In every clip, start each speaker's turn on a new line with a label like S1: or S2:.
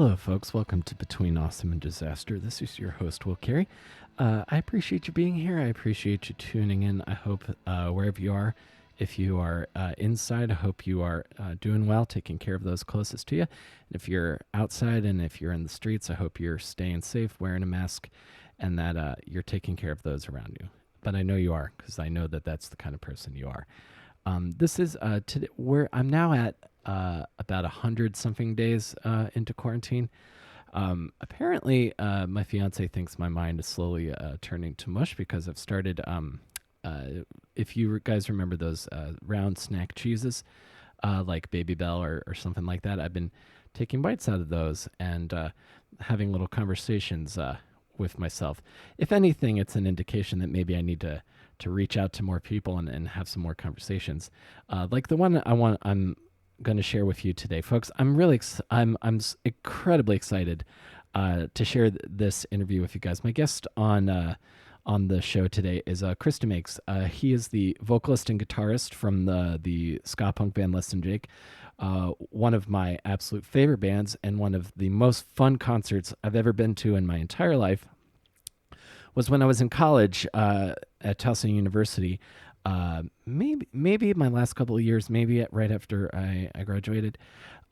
S1: Hello, folks. Welcome to Between Awesome and Disaster. This is your host, Will Carey. I appreciate you being here. I appreciate you tuning in. I hope wherever you are, if you are inside, I hope you are doing well, taking care of those closest to you. And if you're outside and if you're in the streets, I hope you're staying safe, wearing a mask, and that you're taking care of those around you. But I know you are, because I know that that's the kind of person you are. This is today where I'm now at about 100-something days into quarantine. Apparently, my fiance thinks my mind is slowly turning to mush because I've started. If you guys remember those round snack cheeses, like Baby Bell or something like that, I've been taking bites out of those and having little conversations with myself. If anything, it's an indication that maybe I need to reach out to more people and have some more conversations, like the one I'm going to share with you today, folks. I'm incredibly excited to share this interview with you guys. My guest on the show today is Chris Demakes. He is the vocalist and guitarist from the ska punk band Less Than Jake, one of my absolute favorite bands and one of the most fun concerts I've ever been to in my entire life was when I was in college at Towson University. Maybe my last couple of years, maybe right after I graduated,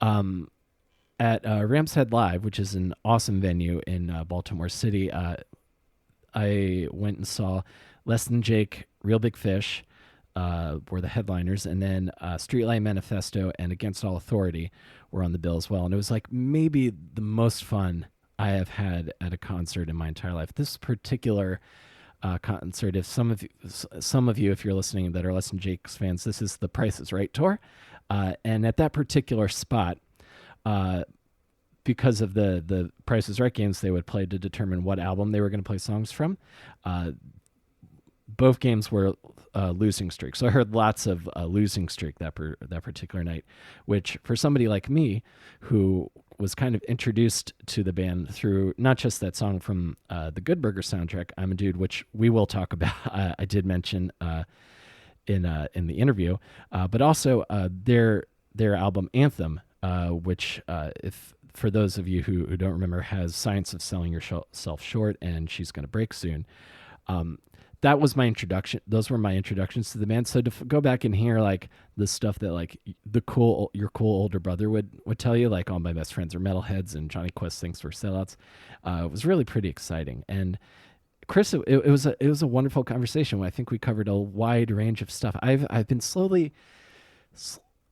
S1: at Ram's Head Live, which is an awesome venue in Baltimore City. I went and saw Less Than Jake, Real Big Fish were the headliners, and then Streetlight Manifesto and Against All Authority were on the bill as well. And it was like maybe the most fun I have had at a concert in my entire life. This particular concert, if some of you, if you're listening that are Less Than Jake's fans, this is the Price is Right tour. And at that particular spot, because of the Price is Right games they would play to determine what album they were going to play songs from, both games were losing streaks. So I heard lots of losing streak that particular night, which for somebody like me who was kind of introduced to the band through not just that song from the Good Burger soundtrack, I'm a Dude, which we will talk about. I did mention in the interview, but also their album Anthem, which if for those of you who don't remember, has Science of Selling Yourself Short and She's Gonna Break Soon. That was my introduction. Those were my introductions to the band. So to go back and hear like the stuff that like your cool older brother would tell you, like all my best friends are metalheads and Johnny Quest thinks we're sellouts, it was really pretty exciting. And Chris, it was a wonderful conversation. I think we covered a wide range of stuff. I've been slowly,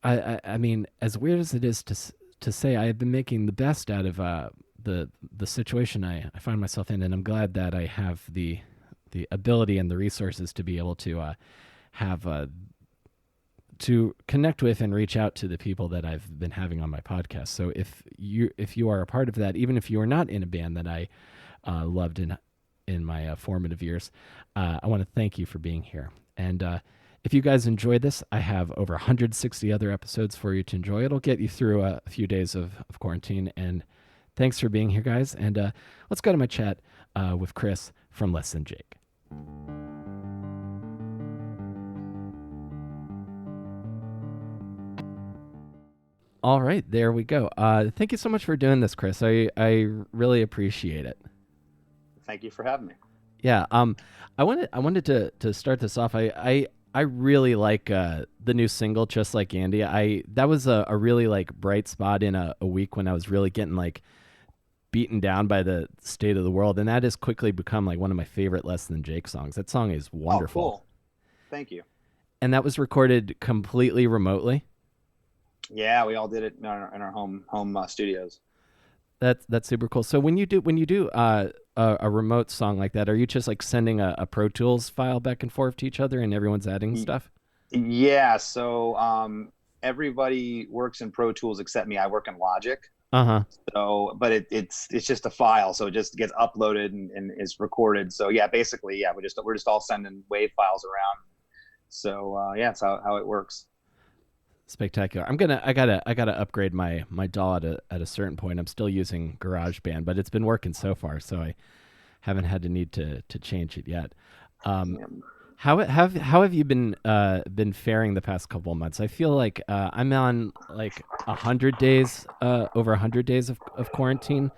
S1: I mean, as weird as it is to say, I have been making the best out of the situation I find myself in, and I'm glad that I have the ability and the resources to be able to have to connect with and reach out to the people that I've been having on my podcast. So if you are a part of that, even if you are not in a band that I loved in my formative years, I want to thank you for being here. And if you guys enjoyed this, I have over 160 other episodes for you to enjoy. It'll get you through a few days of quarantine. And thanks for being here, guys. And let's go to my chat with Chris from Less Than Jake. All right, there we go. Thank you so much for doing this, Chris. I really appreciate it.
S2: Thank you for having me.
S1: Yeah. I wanted to start this off. I really like the new single, Just Like Andy. That was a really like bright spot in a week when I was really getting like beaten down by the state of the world, and that has quickly become like one of my favorite Less Than Jake songs. That song is wonderful.
S2: Oh, cool. Thank you.
S1: And that was recorded completely remotely.
S2: Yeah, we all did it in our home studios.
S1: That's super cool. So when you do a remote song like that, are you just like sending a Pro Tools file back and forth to each other, and everyone's adding stuff?
S2: Yeah. So everybody works in Pro Tools except me. I work in Logic. So, but it's just a file, so it just gets uploaded and is recorded. So yeah, basically, yeah, we're just all sending WAV files around. So yeah, that's how it works.
S1: Spectacular. I gotta upgrade my DAW at a certain point. I'm still using GarageBand, but it's been working so far, so I haven't had the need to change it yet. How have you been faring the past couple of months? I feel like I'm on like 100 days, over 100 days of quarantine,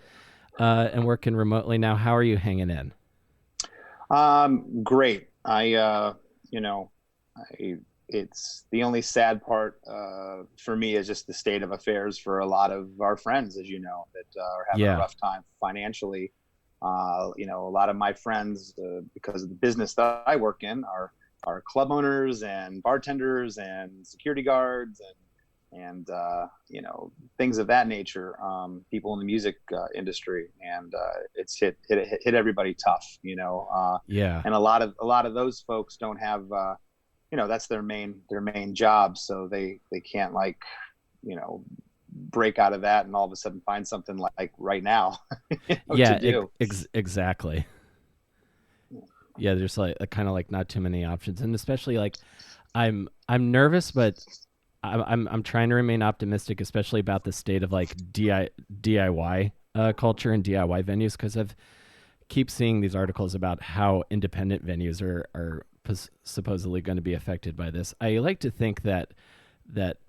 S1: and working remotely now. How are you hanging in?
S2: Great. You know, I, it's the only sad part for me is just the state of affairs for a lot of our friends, as you know, that are having a
S1: Yeah,
S2: rough time financially. A lot of my friends, because of the business that I work in, are club owners and bartenders and security guards and things of that nature. People in the music industry, and it's hit everybody tough.
S1: yeah,
S2: And a lot of those folks don't have that's their main job, so they can't you know break out of that and all of a sudden find something like right now to
S1: yeah.
S2: do.
S1: Exactly. Yeah, there's like kind of like not too many options, and especially like I'm nervous, but I'm trying to remain optimistic, especially about the state of like DIY culture and DIY venues, because I've keep seeing these articles about how independent venues are supposedly going to be affected by this. I like to think that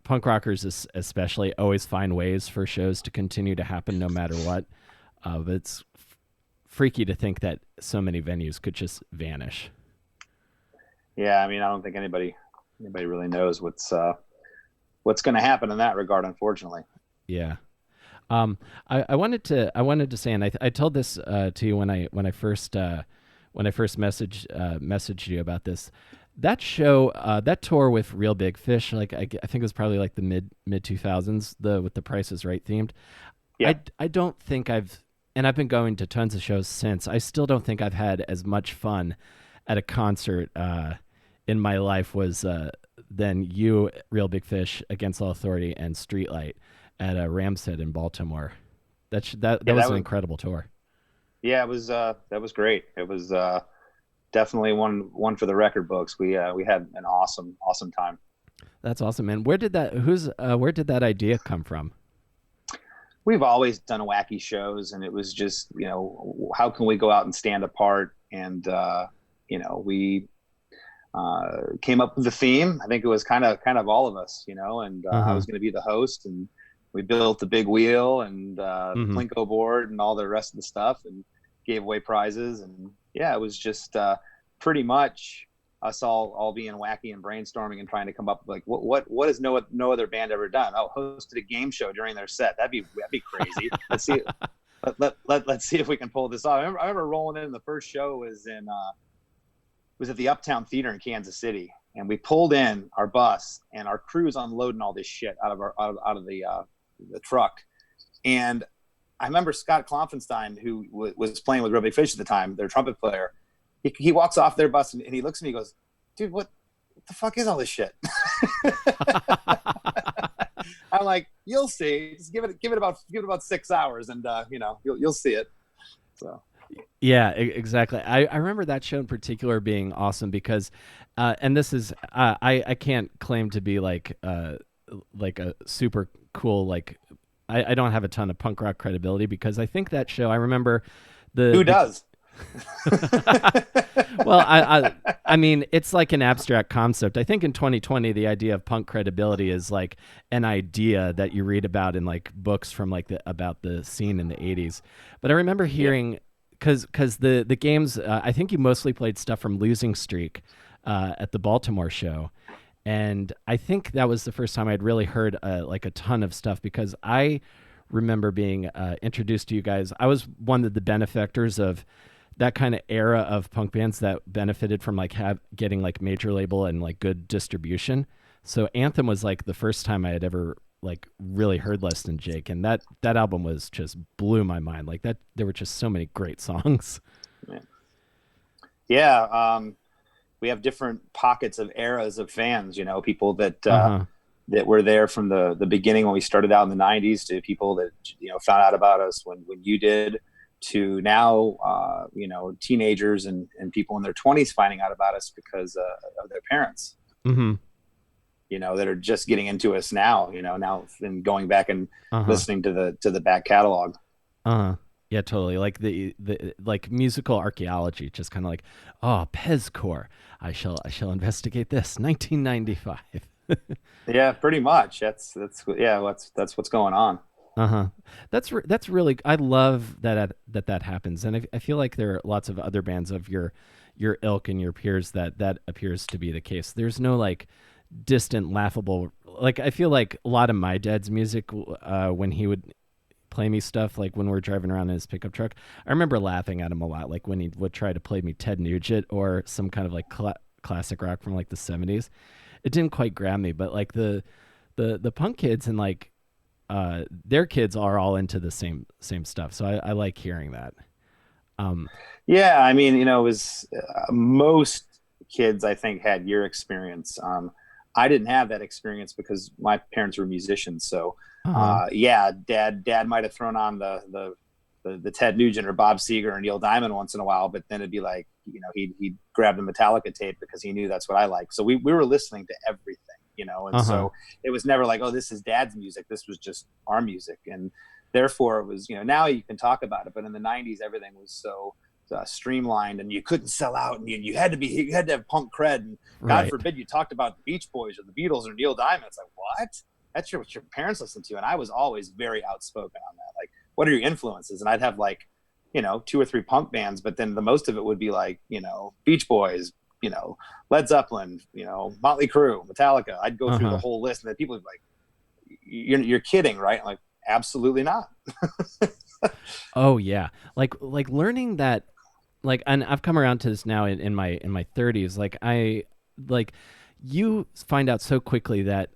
S1: punk rockers especially always find ways for shows to continue to happen no matter what. But it's freaky to think that so many venues could just vanish.
S2: Yeah, I mean, I don't think anybody really knows what's going to happen in that regard, unfortunately.
S1: Yeah. I wanted to say, and I told this to you when I first messaged you about this. That show, that tour with Real Big Fish, like I think it was probably like the mid 2000s, the with the Price is Right themed.
S2: Yeah.
S1: I don't think and I've been going to tons of shows since. I still don't think I've had as much fun at a concert in my life was than you, Real Big Fish, Against All Authority, and Streetlight at a Ramstead in Baltimore. That
S2: Yeah,
S1: was
S2: that
S1: an
S2: was
S1: incredible tour.
S2: yeah, it was that was great. It was definitely one for the record books. We had an awesome time.
S1: That's awesome, man. Where did that idea come from?
S2: We've always done wacky shows, and it was just, how can we go out and stand apart? And we came up with the theme. I think it was kind of all of us, and I
S1: Mm-hmm.
S2: was going to be the host, and we built the big wheel and the
S1: Mm-hmm.
S2: plinko board and all the rest of the stuff, and gave away prizes. And yeah, it was just pretty much us all being wacky and brainstorming and trying to come up with like what has no other band ever done. Oh, hosted a game show during their set. That'd be crazy. Let's see. Let's see if we can pull this off. I remember rolling in. The first show was at the Uptown Theater in Kansas City, and we pulled in our bus, and our crew's unloading all this shit out of the truck. And I remember Scott Klopfenstein, who was playing with Real Big Fish at the time, their trumpet player. He walks off their bus and he looks at me and goes, "Dude, what the fuck is all this shit?" I'm like, "You'll see. Just give it about 6 hours, and you'll see it." So
S1: Yeah, exactly. I remember that show in particular being awesome because, and this is I can't claim to be like a super cool like I don't have a ton of punk rock credibility because I think that show I remember
S2: who
S1: the
S2: does?
S1: well I mean it's like an abstract concept. I think in 2020 the idea of punk credibility is like an idea that you read about in like books from like about the scene in the 80s. But I remember hearing because the games I think you mostly played stuff from Losing Streak at the Baltimore show. And I think that was the first time I'd really heard like a ton of stuff because I remember being introduced to you guys. I was one of the benefactors of that kind of era of punk bands that benefited from like getting like major label and like good distribution. So Anthem was like the first time I had ever like really heard Less Than Jake, and that album was just blew my mind. Like that, there were just so many great songs.
S2: Yeah. We have different pockets of eras of fans, people that
S1: Uh-huh.
S2: that were there from the beginning when we started out in the 90s, to people that found out about us when you did, to now teenagers and people in their 20s finding out about us because of their parents,
S1: Mm-hmm.
S2: that are just getting into us now, now and going back and
S1: Uh-huh.
S2: listening to the back catalog.
S1: Uh-huh. Yeah, totally. Like the like musical archaeology, just kind of like, oh, Pezcore. I shall investigate this. 1995.
S2: Yeah, pretty much. That's what's going on.
S1: Uh-huh. That's really, I love that happens, and I feel like there are lots of other bands of your ilk and your peers that appears to be the case. There's no like distant laughable, like I feel like a lot of my dad's music, when he would play me stuff like when we're driving around in his pickup truck, I remember laughing at him a lot, like when he would try to play me Ted Nugent or some kind of like classic rock from like the 70s. It didn't quite grab me, but like the punk kids and like their kids are all into the same stuff, so I like hearing that. um
S2: Yeah, I mean, it was most kids I think had your experience. I didn't have that experience because my parents were musicians. So,
S1: uh-huh
S2: yeah, dad might have thrown on the Ted Nugent or Bob Seger or Neil Diamond once in a while, but then it'd be like, he'd grab the Metallica tape because he knew that's what I like. So we were listening to everything. And
S1: uh-huh
S2: so it was never like, oh, this is dad's music. This was just our music. And therefore it was, now you can talk about it, but in the 90s, everything was so streamlined, and you couldn't sell out, and you had to have punk cred, and God
S1: right.
S2: forbid you talked about the Beach Boys or the Beatles or Neil Diamond. It's like, what? That's what your parents listened to. And I was always very outspoken on that. Like, what are your influences? And I'd have like, 2 or 3 punk bands, but then the most of it would be like, Beach Boys, Led Zeppelin, Motley Crue, Metallica. I'd go through the whole list, and then people would be like, you're kidding, right? I'm like, absolutely not.
S1: Oh yeah, like learning that, like, and I've come around to this now in my 30s. Like you find out so quickly that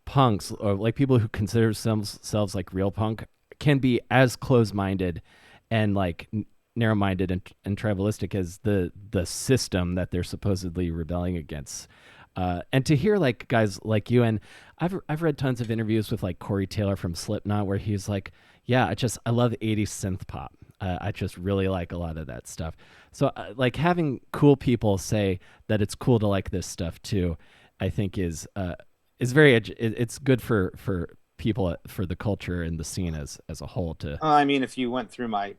S1: punks, or like people who consider themselves like real punk, can be as close-minded and like narrow-minded and tribalistic as the system that they're supposedly rebelling against. And to hear like guys like you, and I've read tons of interviews with like Corey Taylor from Slipknot, where he's like, yeah, I love 80s synth pop. I just really like a lot of that stuff. So like having cool people say that it's cool to like this stuff too, I think is very it's good for people, for the culture and the scene as a whole. To
S2: I mean, if you went through my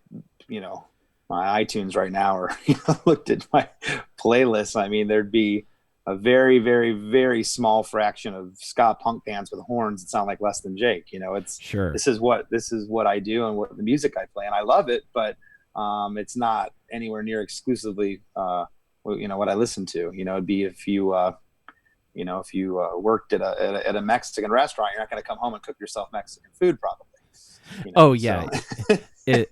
S2: my iTunes right now, or looked at my playlist, I mean, there'd be a very, very, very small fraction of ska punk bands with horns that sound like Less Than Jake. It's
S1: sure.
S2: This is what I do and what the music I play, and I love it, but it's not anywhere near exclusively what I listen to. It'd be if you worked at a Mexican restaurant, you're not going to come home and cook yourself Mexican food, probably.
S1: Oh yeah.
S2: So. I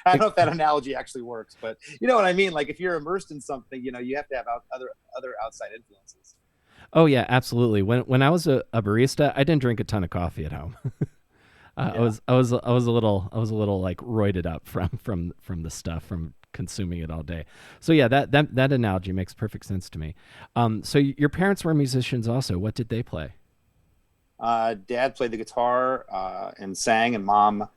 S2: don't know if that analogy actually works, but you know what I mean? Like, if you're immersed in something, you have to have other outside influences.
S1: Oh yeah, absolutely. When I was a barista, I didn't drink a ton of coffee at home.
S2: Yeah.
S1: I was a little like roided up from the stuff, from consuming it all day. So yeah, that analogy makes perfect sense to me. So your parents were musicians also. What did they play?
S2: Dad played the guitar and sang, and Mom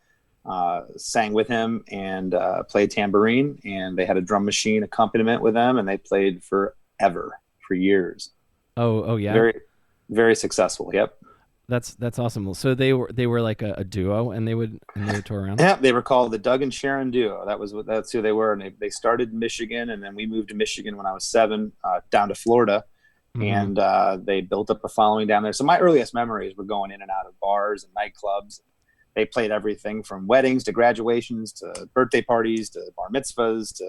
S2: sang with him and played tambourine, and they had a drum machine accompaniment with them, and they played for years.
S1: Oh yeah.
S2: Very, very successful. Yep.
S1: That's awesome. So they were like a duo, and they would tour around.
S2: Yeah, they were called the Doug and Sharon Duo. That's who they were, and they started in Michigan, and then we moved to Michigan when I was 7, down to Florida.
S1: Mm-hmm.
S2: And they built up a following down there. So my earliest memories were going in and out of bars and nightclubs. They played everything from weddings to graduations to birthday parties to bar mitzvahs to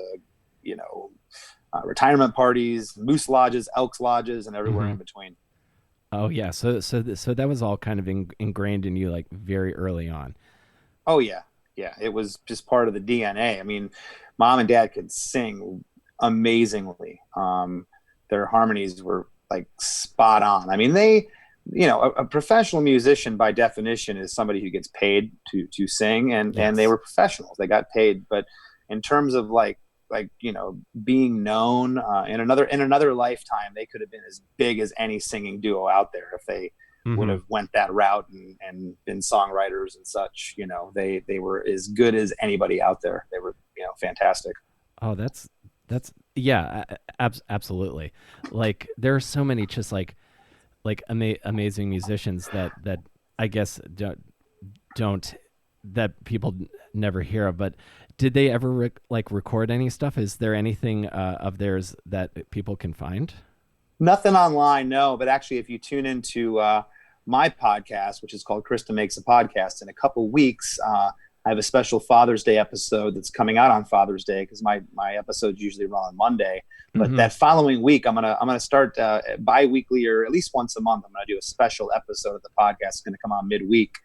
S2: retirement parties, moose lodges, elks lodges, and everywhere in between.
S1: Oh yeah, so that was all kind of ingrained in you, like very early on.
S2: Oh yeah, it was just part of the DNA. I mean, Mom and Dad could sing amazingly. Their harmonies were like spot on. I mean, they, a professional musician by definition is somebody who gets paid to sing, and they were professionals. They got paid. But in terms of like being known in another lifetime, they could have been as big as any singing duo out there if they would have went that route and been songwriters and such. They were as good as anybody out there. They were fantastic.
S1: Oh, that's yeah, absolutely. Like there are so many just like amazing musicians that I guess don't that people never hear of. But did they ever record any stuff? Is there anything of theirs that people can find?
S2: Nothing online, no. But actually, if you tune into my podcast, which is called Chris Demakes a Podcast, in a couple weeks, I have a special Father's Day episode that's coming out on Father's Day, because my episodes usually run on Monday. But that following week, I'm gonna start bi-weekly, or at least once a month. I'm gonna do a special episode of the podcast. It's gonna come out midweek,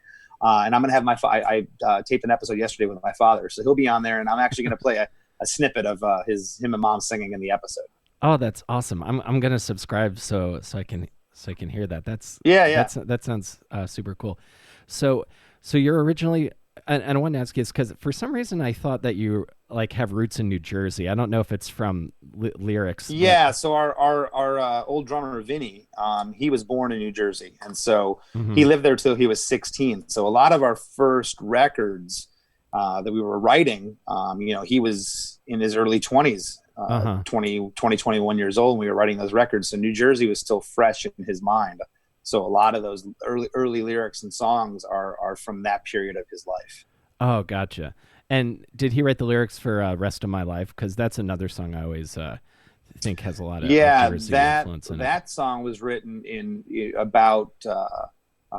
S2: and I'm gonna have I taped an episode yesterday with my father, so he'll be on there, and I'm actually gonna play a snippet of him and Mom singing in the episode.
S1: Oh, that's awesome! I'm gonna subscribe so I can hear that. That sounds super cool. So you're originally, and I want to ask you this because for some reason I thought that you have roots in New Jersey. I don't know if it's from lyrics.
S2: Yeah. So our old drummer Vinny, he was born in New Jersey, and so he lived there till he was 16. So a lot of our first records that we were writing, he was in his early 20s. 21 years old, and we were writing those records. So New Jersey was still fresh in his mind. So a lot of those early lyrics and songs are from that period of his life.
S1: Oh, gotcha. And did he write the lyrics for Rest of My Life? Because that's another song I always think has a lot of Jersey influence in it. That
S2: song was written about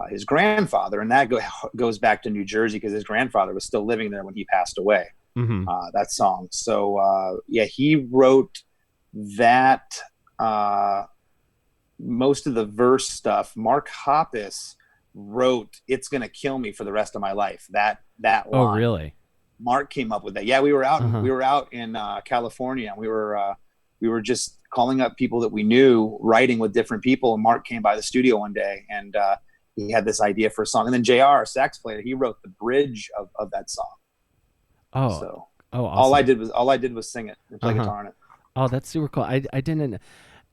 S2: his grandfather, and that goes back to New Jersey because his grandfather was still living there when he passed away. That song. So he wrote that. Most of the verse stuff. Mark Hoppus wrote "It's Gonna Kill Me for the Rest of My Life." That line.
S1: Oh, really?
S2: Mark came up with that. Yeah, we were out in California, and we were just calling up people that we knew, writing with different people. And Mark came by the studio one day, and he had this idea for a song. And then JR, our sax player, he wrote the bridge of that song.
S1: Awesome.
S2: All I did was sing it and play guitar on it.
S1: Oh, that's super cool. I didn't.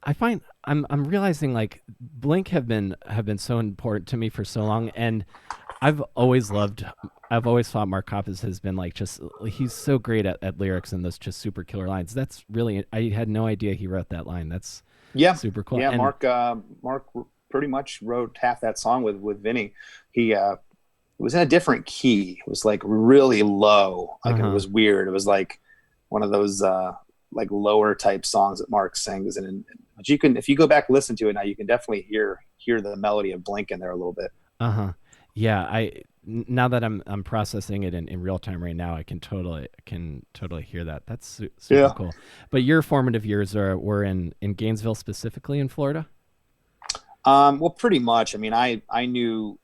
S1: I find I'm realizing Blink have been so important to me for so long, and I've always thought Mark Hoppus has been he's so great at lyrics and those just super killer lines. That's really, I had no idea he wrote that line. That's super cool.
S2: Yeah, and Mark pretty much wrote half that song with Vinny. He it was in a different key. It was really low. It was weird. It was one of those lower type songs that Mark sings. But if you go back and listen to it now, you can definitely hear the melody of Blink in there a little bit.
S1: Yeah. Now that I'm processing it in real time right now, I can totally hear that. That's super cool. But your formative years were in Gainesville, specifically in Florida?
S2: Well, pretty much. I mean, I knew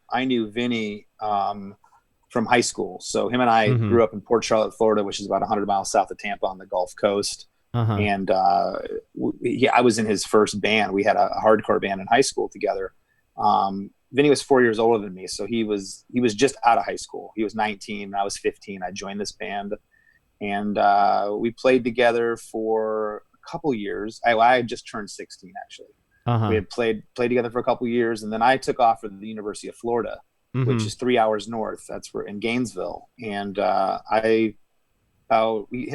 S2: Vinny from high school. So him and I grew up in Port Charlotte, Florida, which is about 100 miles south of Tampa on the Gulf Coast. And I was in his first band. We had a hardcore band in high school together. Vinny was 4 years older than me, so he was just out of high school. He was 19, and I was 15. I joined this band, and we played together for a couple years. I had just turned 16, actually. We had played together for a couple years, and then I took off for the University of Florida, which is 3 hours north. That's where in Gainesville, and him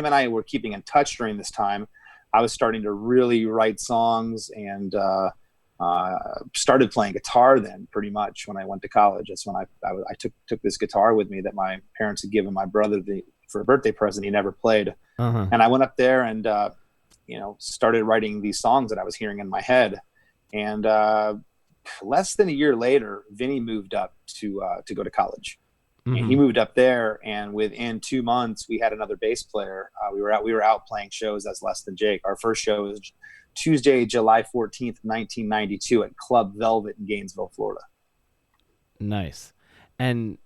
S2: and I were keeping in touch during this time. I was starting to really write songs and started playing guitar then, pretty much when I went to college. That's when I took this guitar with me that my parents had given my brother for a birthday present. He never played, and I went up there and started writing these songs that I was hearing in my head. And less than a year later, Vinny moved up to go to college. And he moved up there, and within 2 months, we had another bass player. We were out playing shows as Less Than Jake. Our first show was Tuesday, July 14th, 1992, at Club Velvet in Gainesville, Florida.
S1: Nice, and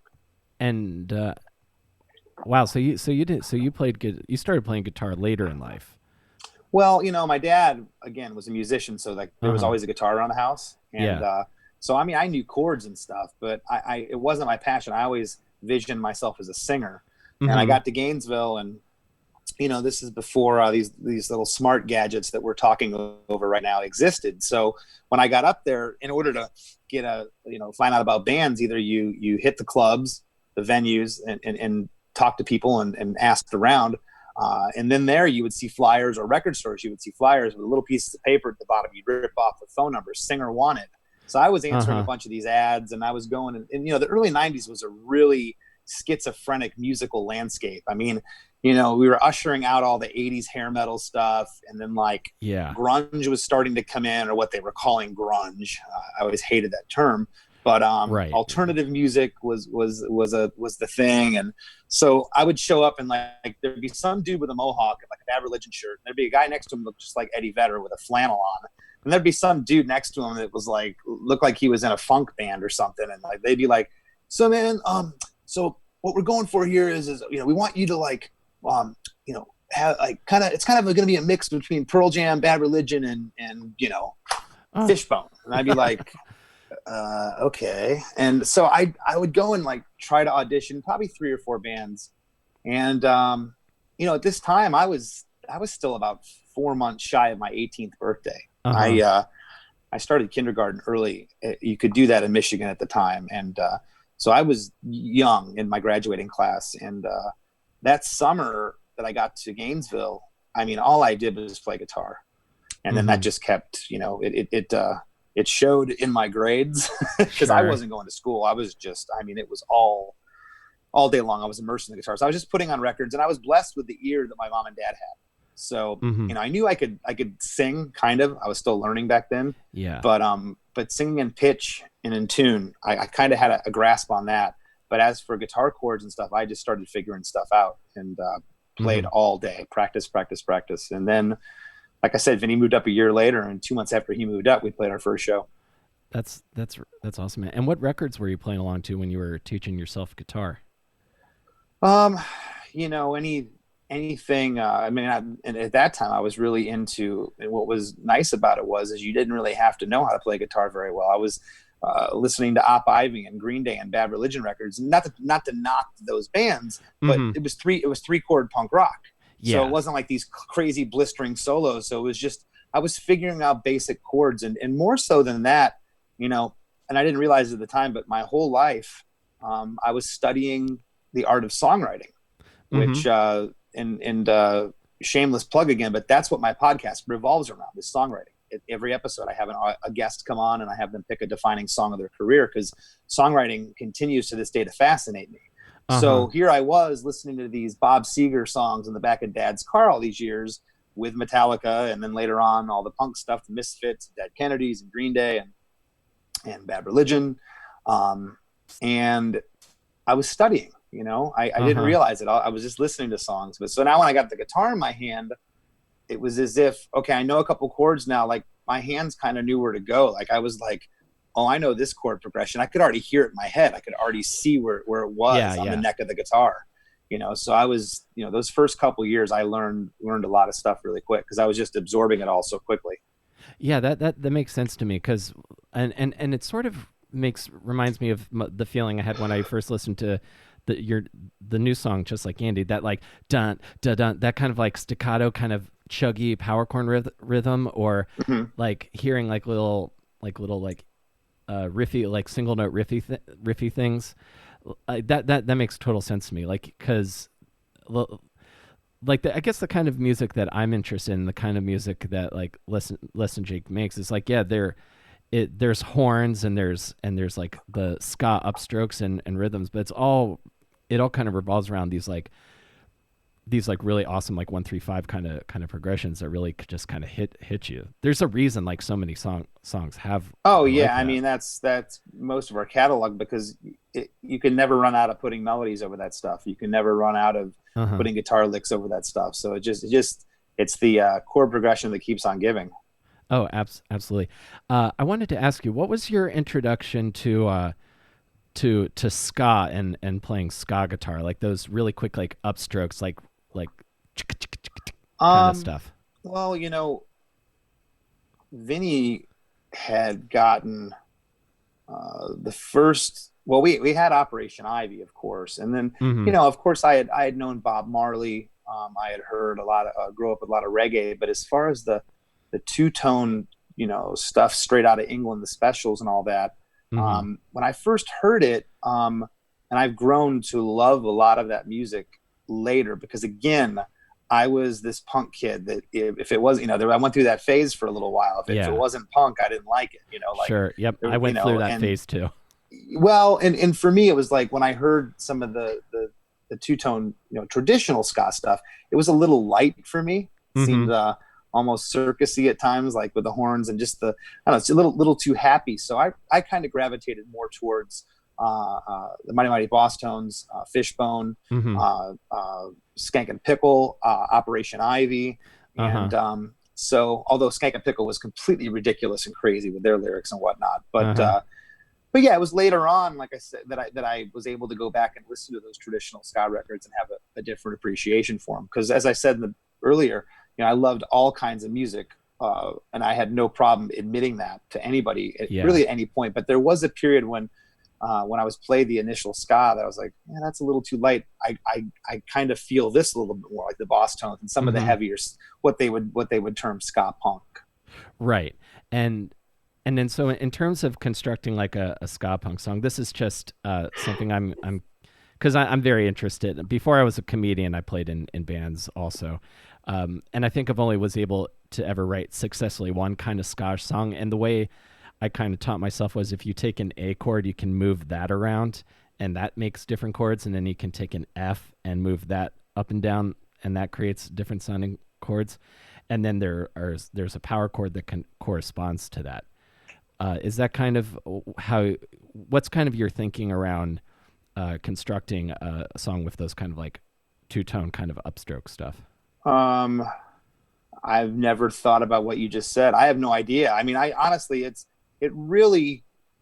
S1: wow. So you played good. You started playing guitar later in life.
S2: Well, my dad again was a musician, so there was always a guitar around the house, and so I mean I knew chords and stuff, but it wasn't my passion. I always visioned myself as a singer, and I got to Gainesville, and this is before these little smart gadgets that we're talking over right now existed. So when I got up there, in order to get find out about bands, either you hit the clubs, the venues, and talk to people and ask around. And then there you would see flyers, or record stores, you would see flyers with little pieces of paper at the bottom. You'd rip off the phone number, singer wanted. So I was answering a bunch of these ads, and I was going, and the early 90s was a really schizophrenic musical landscape. I mean, you know, we were ushering out all the 80s hair metal stuff, and then like grunge was starting to come in, or what they were calling grunge. I always hated that term, but alternative music was the thing. And so I would show up, and like there'd be some dude with a mohawk and like a Bad Religion shirt, and there'd be a guy next to him looked just like Eddie Vedder with a flannel on, and there'd be some dude next to him that was like looked like he was in a funk band or something, and like they'd be like, so man, so what we're going for here is you know, we want you to like you know, have like it's kind of going to be a mix between Pearl Jam, Bad Religion, and you know, Fishbone. And I'd be like, okay. And so I would go and like try to audition probably 3 or 4 bands. And you know, at this time I was still about 4 months shy of my 18th birthday. I started kindergarten early. You could do that in Michigan at the time. And so I was young in my graduating class, and that summer that I got to Gainesville, I mean, all I did was play guitar, and then that just kept, you know, it showed in my grades because I wasn't going to school. I was just, I mean, it was all day long. I was immersed in the guitar. So I was just putting on records, and I was blessed with the ear that my mom and dad had. So, you know, I knew I could sing kind of. I was still learning back then. Yeah. But singing in pitch and in tune, I kind of had a grasp on that. But as for guitar chords and stuff, I just started figuring stuff out and played all day, practice. And then, like I said, Vinny moved up a year later, and 2 months after he moved up, we played our first show.
S1: That's awesome, man. And what records were you playing along to when you were teaching yourself guitar?
S2: You know, anything. I mean, and at that time I was really into, and what was nice about it is you didn't really have to know how to play guitar very well. I was listening to Op Ivy and Green Day and Bad Religion records, not to knock those bands, but it was 3-chord punk rock. So it wasn't like these crazy blistering solos. So it was just, I was figuring out basic chords, and more so than that, you know, and I didn't realize it at the time, but my whole life, I was studying the art of songwriting, which, and shameless plug again, but that's what my podcast revolves around, is songwriting. Every episode I have a guest come on, and I have them pick a defining song of their career, because songwriting continues to this day to fascinate me. So here I was listening to these Bob Seger songs in the back of Dad's car all these years with Metallica, and then later on all the punk stuff, the Misfits, Dead Kennedys, and Green Day, and Bad Religion. And I was studying, you know, I didn't realize it. I was just listening to songs. But so now when I got the guitar in my hand, it was as if, okay, I know a couple chords now. Like my hands kind of knew where to go. Like I was like, oh, I know this chord progression. I could already hear it in my head. I could already see where it was on the neck of the guitar, you know? So I was, you know, those first couple years I learned a lot of stuff really quick, because I was just absorbing it all so quickly.
S1: Yeah, that makes sense to me, because, and it sort of reminds me of the feeling I had when I first listened to the new song, Just Like Andy, that like dun dun dun, that kind of like staccato kind of chuggy power chord rhythm, or like hearing like little riffy, like single note riffy things, that makes total sense to me. Like, because like I guess the kind of music that I'm interested in, the kind of music that like Listen Jake makes, is like, there's horns and there's like the ska upstrokes and rhythms, but it all kind of revolves around these really awesome like 1-3-5 kind of progressions that really just kind of hit you. There's a reason like so many songs have.
S2: Oh yeah, I mean that's most of our catalog, because you can never run out of putting melodies over that stuff. You can never run out of putting guitar licks over that stuff. So it's the chord progression that keeps on giving.
S1: Oh, absolutely. I wanted to ask you, what was your introduction to ska and playing ska guitar, like those really quick like upstrokes, like kind of stuff?
S2: Well, you know, Vinny had gotten the first. Well, we had Operation Ivy, of course, and then you know, of course, I had known Bob Marley. I had heard a lot of grew up with a lot of reggae, but as far as the two-tone, you know, stuff straight out of England, the specials and all that, when I first heard it, and I've grown to love a lot of that music later, because again, I was this punk kid that if it was, you know, I went through that phase for a little while. If it wasn't punk, I didn't like it, you know. Like,
S1: sure, yep, I went through that phase too.
S2: Well, and for me, it was like when I heard some of the two-tone, traditional ska stuff, it was a little light for me. It seemed almost circusy at times, like with the horns and just I don't know, it's a little too happy. So I kind of gravitated more towards the Mighty Mighty Boss Tones, Fishbone, Skank and Pickle, Operation Ivy, and so although Skank and Pickle was completely ridiculous and crazy with their lyrics and whatnot, but yeah, it was later on, like I said, that I was able to go back and listen to those traditional ska records and have a different appreciation for them. Because as I said earlier, I loved all kinds of music, and I had no problem admitting that to anybody really at any point. But there was a period when I was playing the initial ska that I was like, man, that's a little too light. I kind of feel this a little bit more like the Boss Tones and some of the heavier, what they would term ska punk.
S1: Right. And then so in terms of constructing like a ska punk song, this is just something I'm because I'm very interested. Before I was a comedian, I played in bands also. And I think I've only was able to ever write successfully one kind of ska song. And the way I kind of taught myself was if you take an A chord, you can move that around and that makes different chords. And then you can take an F and move that up and down and that creates different sounding chords. And then there's a power chord that corresponds to that. Is that kind of what's kind of your thinking around constructing a song with those kind of like two-tone kind of upstroke stuff?
S2: I've never thought about what you just said. I have no idea. I mean, I honestly,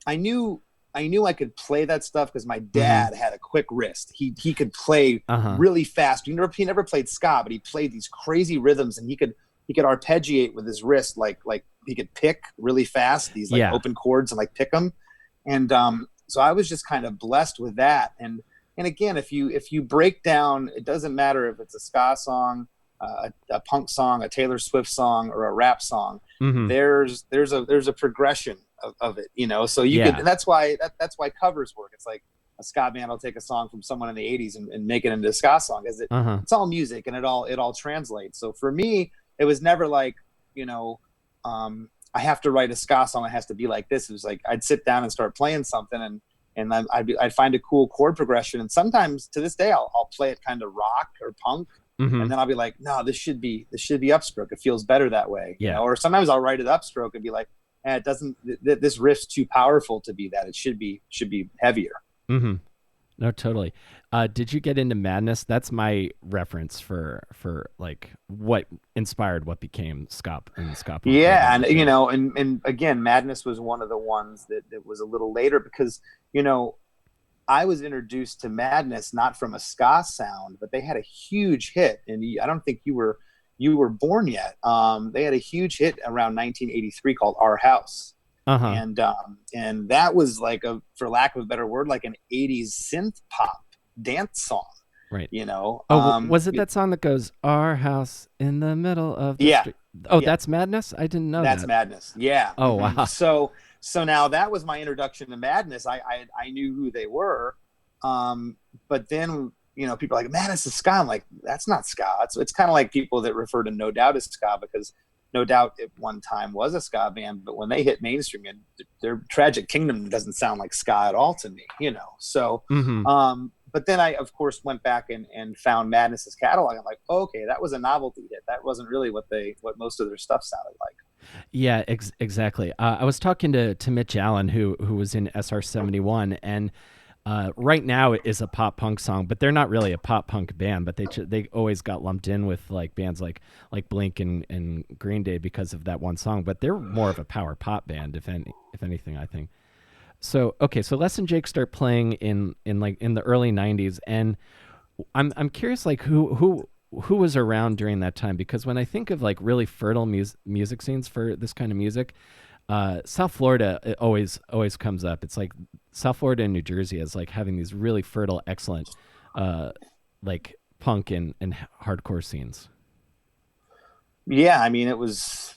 S2: I knew I could play that stuff because my dad had a quick wrist. He could play really fast. He never played ska, but he played these crazy rhythms, and he could arpeggiate with his wrist, like he could pick really fast these open chords and like pick them. And so I was just kind of blessed with that. And again, if you break down, it doesn't matter if it's a ska song, a punk song, a Taylor Swift song, or a rap song. There's a progression of it, So you could, and that's why covers work. It's like a ska band will take a song from someone in the 80s and make it into a ska song, because it's all music and it all translates. So for me, it was never like, I have to write a ska song. It has to be like this. It was like I'd sit down and start playing something, and I'd find a cool chord progression. And sometimes to this day, I'll play it kind of rock or punk, and then I'll be like, no, this should be upstroke. It feels better that way. Or sometimes I'll write it upstroke and be like, it doesn't. This riff's too powerful to be that. It should be heavier.
S1: No, totally. Did you get into Madness? That's my reference for like what inspired what became ska and ska punk.
S2: Yeah, and and again, Madness was one of the ones that was a little later, because I was introduced to Madness not from a ska sound, but they had a huge hit, and I don't think you were born yet. They had a huge hit around 1983 called Our House. And that was like for lack of a better word, like an 80s synth pop dance song,
S1: right?
S2: Was
S1: it that song that goes "Our house in the middle of the street"? That's Madness. I didn't know
S2: that's Madness. Yeah.
S1: Oh wow.
S2: So now that was my introduction to Madness. I knew who they were, but then people are like, Madness is ska. I'm like, that's not ska. It's kind of like people that refer to No Doubt as ska, because No Doubt at one time was a ska band, but when they hit mainstream, their Tragic Kingdom doesn't sound like ska at all to me, So, but then I, of course, went back and found Madness's catalog. I'm like, okay, that was a novelty hit. That wasn't really what most of their stuff sounded like.
S1: Yeah, exactly. I was talking to Mitch Allen, who was in SR-71, and Right Now is a pop punk song, but they're not really a pop punk band, but they always got lumped in with like bands like Blink and Green Day because of that one song, but they're more of a power pop band, if anything, I think. So okay, so Les and Jake start playing in the early 90s, and I'm curious, like who was around during that time, because when I think of like really fertile music scenes for this kind of music, South Florida, it always comes up. It's like South Florida and New Jersey as like having these really fertile, excellent, like punk and hardcore scenes.
S2: Yeah, I mean, it was,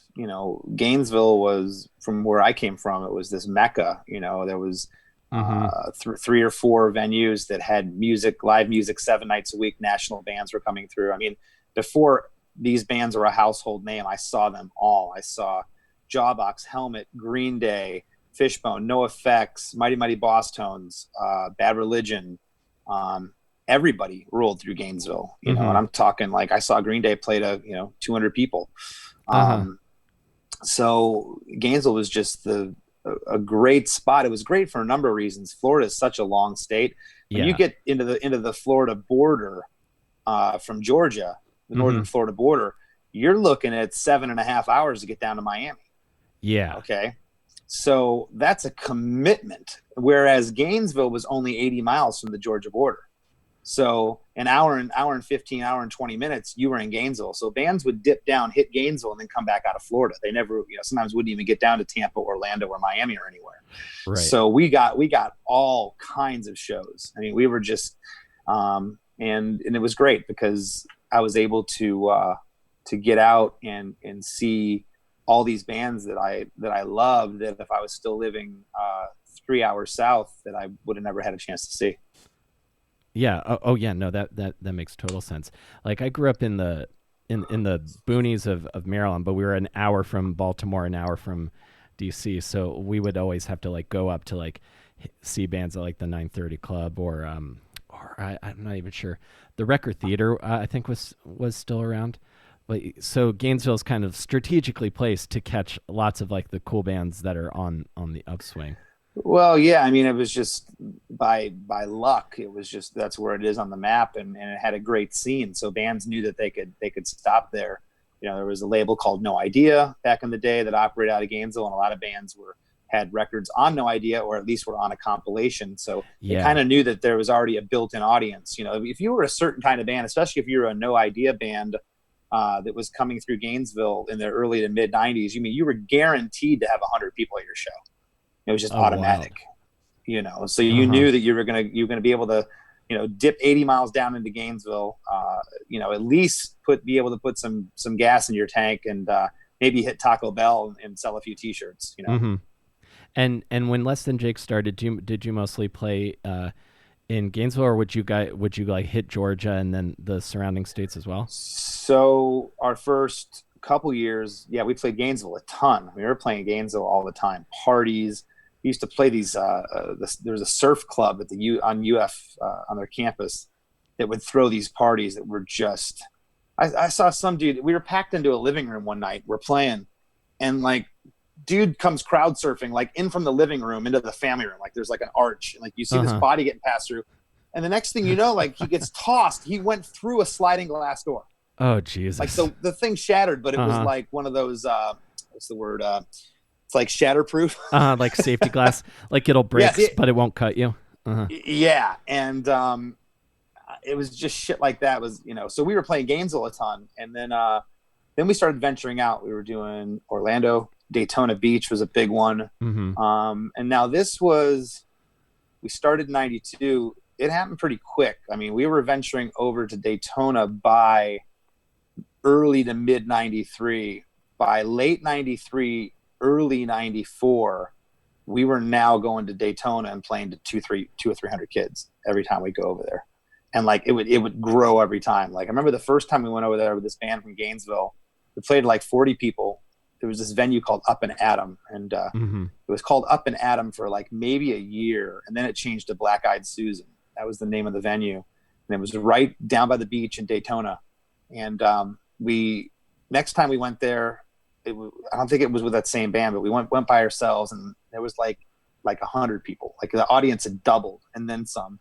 S2: Gainesville was, from where I came from, it was this mecca. There was 3 or 4 venues that had live music 7 nights a week. National bands were coming through. I mean, before these bands were a household name, I saw them all. I saw Jawbox, Helmet, Green Day, Fishbone, No Effects, Mighty Mighty Boss Tones, Bad Religion. Everybody rolled through Gainesville, you know, and I'm talking like I saw Green Day play to, 200 people. So Gainesville was just a great spot. It was great for a number of reasons. Florida is such a long state. When you get into the Florida border from Georgia, the northern Florida border, you're looking at 7.5 hours to get down to Miami. Yeah. Okay. So that's a commitment. Whereas Gainesville was only 80 miles from the Georgia border. So an hour and 15, hour and 20 minutes, you were in Gainesville. So bands would dip down, hit Gainesville, and then come back out of Florida. They never, sometimes wouldn't even get down to Tampa, Orlando, or Miami or anywhere. Right. So we got all kinds of shows. I mean, we were just, and it was great because I was able to get out and see all these bands that I loved, that if I was still living 3 hours south, that I would have never had a chance to see.
S1: Yeah. Oh yeah. No, that makes total sense. Like I grew up in the boonies of Maryland, but we were an hour from Baltimore, an hour from DC. So we would always have to like go up to like see bands at like the 930 Club or I'm not even sure. The Record Theater, I think was still around. But so Gainesville's kind of strategically placed to catch lots of like the cool bands that are on the upswing.
S2: Well, yeah, I mean, it was just by luck. It was just, that's where it is on the map, and it had a great scene. So bands knew that they could stop there. There was a label called No Idea back in the day that operated out of Gainesville, and a lot of bands had records on No Idea, or at least were on a compilation. So they kind of knew that there was already a built-in audience. If you were a certain kind of band, especially if you were a No Idea band that was coming through Gainesville in the early to mid 90s, you were guaranteed to have 100 people at your show. It was just automatic, wow. So you knew that you were gonna be able to, dip 80 miles down into Gainesville, at least be able to put some gas in your tank and maybe hit Taco Bell and sell a few T-shirts.
S1: And when Less Than Jake started, did you mostly play in Gainesville, or would you like hit Georgia and then the surrounding states as well?
S2: So our first couple years, we played Gainesville a ton. We were playing Gainesville all the time. Parties. We used to play these. There was a surf club at on UF on their campus that would throw these parties that were just. I saw some dude. We were packed into a living room one night. We're playing, and like, dude comes crowd surfing like in from the living room into the family room. Like there's like an arch, and like you see this body getting passed through, and the next thing you know, like he gets tossed. He went through a sliding glass door.
S1: Oh Jesus!
S2: Like so, the thing shattered, but it was like one of those. What's the word? It's like shatterproof.
S1: Like safety glass. Like it'll break, but it won't cut you.
S2: Yeah, and it was just shit like that. So we were playing Gainesville a ton, and then we started venturing out. We were doing Orlando, Daytona Beach was a big one, and now we started in '92. It happened pretty quick. I mean, we were venturing over to Daytona by early to mid '93. By late '93, early '94, we were now going to Daytona and playing to 200 or 300 kids every time we go over there. And like it would grow every time. Like I remember the first time we went over there with this band from Gainesville, we played like 40 people. There was this venue called Up and Atom, and it was called Up and Atom for like maybe a year, and then it changed to Black Eyed Susan. That was the name of the venue, and it was right down by the beach in Daytona. And next time we went there, I don't think it was with that same band, but we went by ourselves, and there was like 100 people. Like the audience had doubled and then some.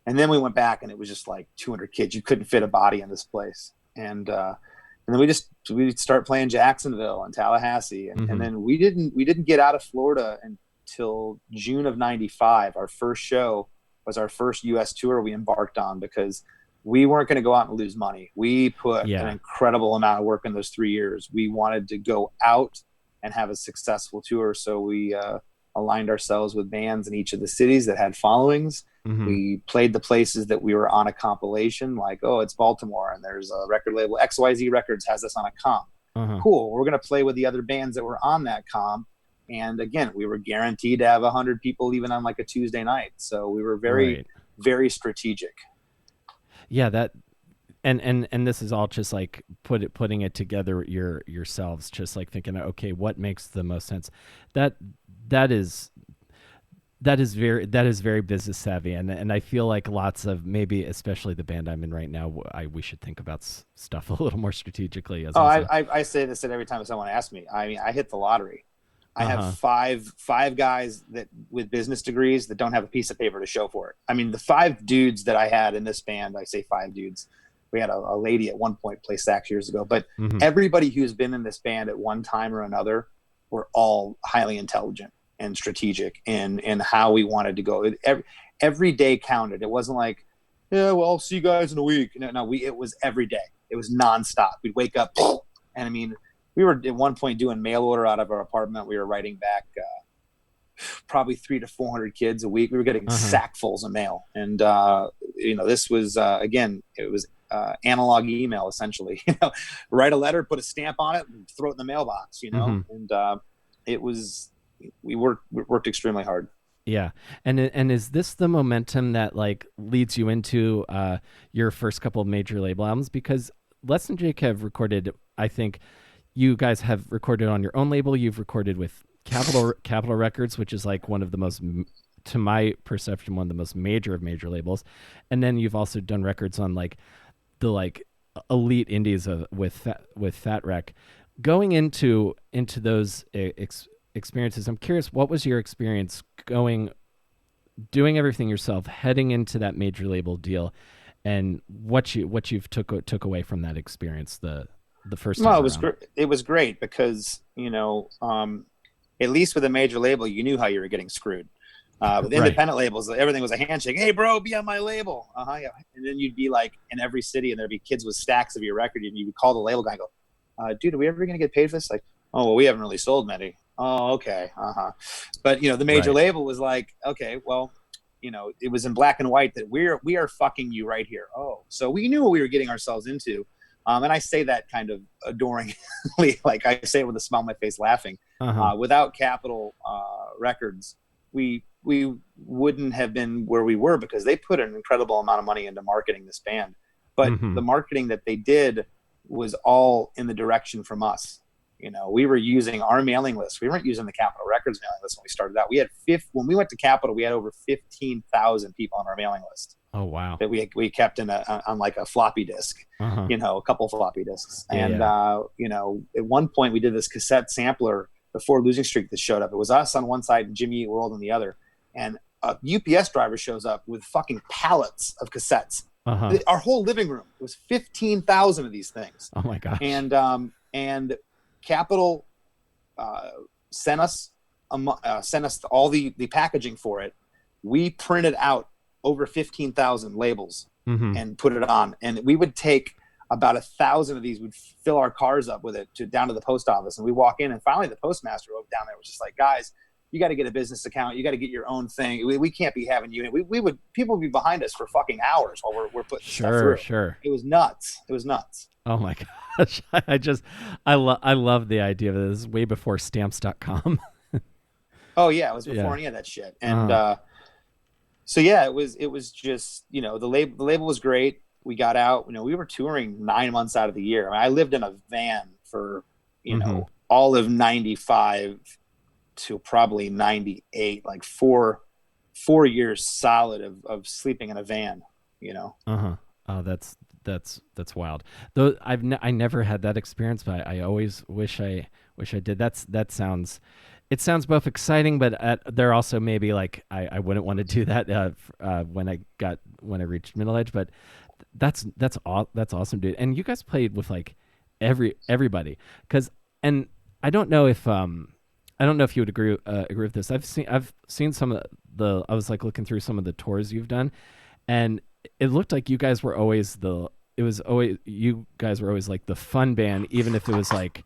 S2: And then we went back, and it was just like 200 kids. You couldn't fit a body in this place. And then we'd start playing Jacksonville and Tallahassee, and then we didn't get out of Florida until June of '95. Our first show was our first U.S. tour we embarked on, because we weren't going to go out and lose money. We put an incredible amount of work in those 3 years. We wanted to go out and have a successful tour. So we aligned ourselves with bands in each of the cities that had followings. We played the places that we were on a compilation, like, it's Baltimore, and there's a record label, XYZ Records has us on a comp. Cool. We're going to play with the other bands that were on that comp. And again, we were guaranteed to have 100 people even on like a Tuesday night. So we were very, very strategic.
S1: Yeah, that and this is all just like putting it together yourselves, just like thinking, okay, what makes the most sense? that is very business savvy, and I feel like lots of, maybe especially the band I'm in right now, we should think about stuff a little more strategically. As
S2: I say this every time someone asks me. I mean, I hit the lottery. I have five guys that with business degrees that don't have a piece of paper to show for it. I mean, the 5 dudes that I had in this band, I say 5 dudes. We had a lady at one point play sax years ago, but everybody who's been in this band at one time or another were all highly intelligent and strategic in how we wanted to go. Every day counted. It wasn't like, yeah, well, I'll see you guys in a week. No, it was every day. It was nonstop. We'd wake up, and I mean, we were at one point doing mail order out of our apartment. We were writing back probably 300 to 400 kids a week. We were getting sackfuls of mail. And, this was, again, it was analog email, essentially. Write a letter, put a stamp on it, and throw it in the mailbox, And it was, we worked extremely hard.
S1: Yeah. And is this the momentum that like leads you into your first couple of major label albums? Because Les and Jake have recorded, I think, you guys have recorded on your own label. You've recorded with Capitol Records, which is like one of the most, to my perception, one of the most major of major labels. And then you've also done records on like the like elite indies with Fat Wreck. Going into those experiences, I'm curious, what was your experience doing everything yourself, heading into that major label deal, and what you've took away from that experience the first time?
S2: Well, it was great because, at least with a major label, you knew how you were getting screwed. With independent labels, everything was a handshake. Hey, bro, be on my label. Yeah. And then you'd be like in every city, and there'd be kids with stacks of your record, and you would call the label guy and go, dude, are we ever going to get paid for this? Like, oh, well, we haven't really sold many. Oh, okay. But, the major label was like, okay, well, it was in black and white that we are fucking you right here. Oh, so we knew what we were getting ourselves into. And I say that kind of adoringly, like I say it with a smile on my face, laughing. Without Capitol Records, we wouldn't have been where we were, because they put an incredible amount of money into marketing this band. But the marketing that they did was all in the direction from us. We were using our mailing list. We weren't using the Capitol Records mailing list when we started out. We had when we went to Capitol, we had over 15,000 people on our mailing list.
S1: Oh, wow.
S2: That we kept on like a floppy disk, a couple floppy disks. And, at one point we did this cassette sampler before Losing Streak that showed up. It was us on one side and Jimmy Eat World on the other. And a UPS driver shows up with fucking pallets of cassettes. Our whole living room, it was 15,000 of these things.
S1: Oh my gosh.
S2: And Capitol sent us all the packaging for it. We printed out over 15,000 labels and put it on. And we would take about 1,000 of these, we'd fill our cars up with it down to the post office. And we walk in, and finally the postmaster down there was just like, guys, you got to get a business account. You got to get your own thing. We can't be having you. People would be behind us for fucking hours while we're putting stuff through. Sure. It was nuts. Oh
S1: my gosh. I love the idea of this. This is way before stamps.com.
S2: Oh yeah. It was before any of that shit. And, so yeah, it was just, the label was great. We got out, we were touring 9 months out of the year. I mean, I lived in a van for, all of 95 to probably 98, like four years solid of sleeping in a van,
S1: Oh, that's wild. Though I never had that experience, but I always wish I did. It sounds both exciting, but they're also maybe like I wouldn't want to do that when I reached middle age. But that's awesome, dude. And you guys played with like everybody, and I don't know if you would agree with this. I've seen some of I was like looking through some of the tours you've done, and it looked like you guys were always like the fun band, even if it was like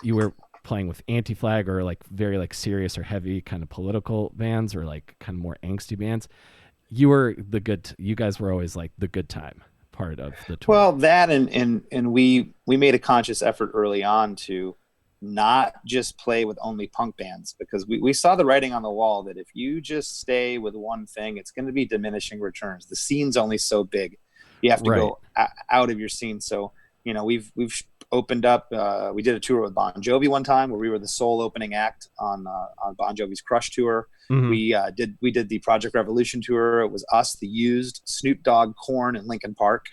S1: you were playing with Anti-Flag or like very like serious or heavy kind of political bands or like kind of more angsty bands. You guys were always like the good time part of the tour.
S2: Well, that and we made a conscious effort early on to not just play with only punk bands, because we saw the writing on the wall that if you just stay with one thing, it's going to be diminishing returns. The scene's only so big. You have to go out of your scene. So, we've opened up. We did a tour with Bon Jovi one time where we were the sole opening act on Bon Jovi's Crush tour. Mm-hmm. We did the Project Revolution tour. It was us, The Used, Snoop Dogg, Korn, and Linkin Park.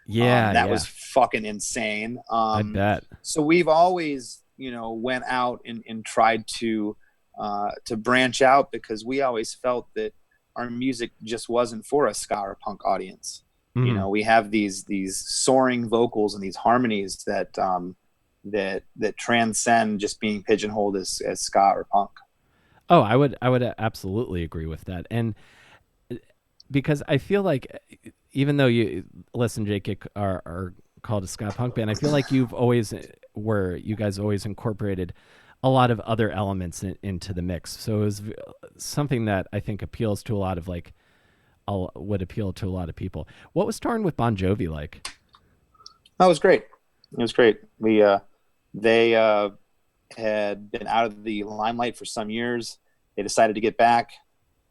S2: That was fucking insane.
S1: I bet.
S2: So we've always, went out and tried to branch out, because we always felt that our music just wasn't for a ska or punk audience. Mm-hmm. We have these soaring vocals and these harmonies that transcend just being pigeonholed as ska or punk.
S1: Oh, I would absolutely agree with that. And because I feel like, even though you listen, Jake, are called a ska punk band, I feel like you guys always incorporated a lot of other elements into the mix. So it was something that I think appeals to a lot of would appeal to a lot of people. What was touring with Bon Jovi like?
S2: That was great. It was great. They had been out of the limelight for some years. They decided to get back.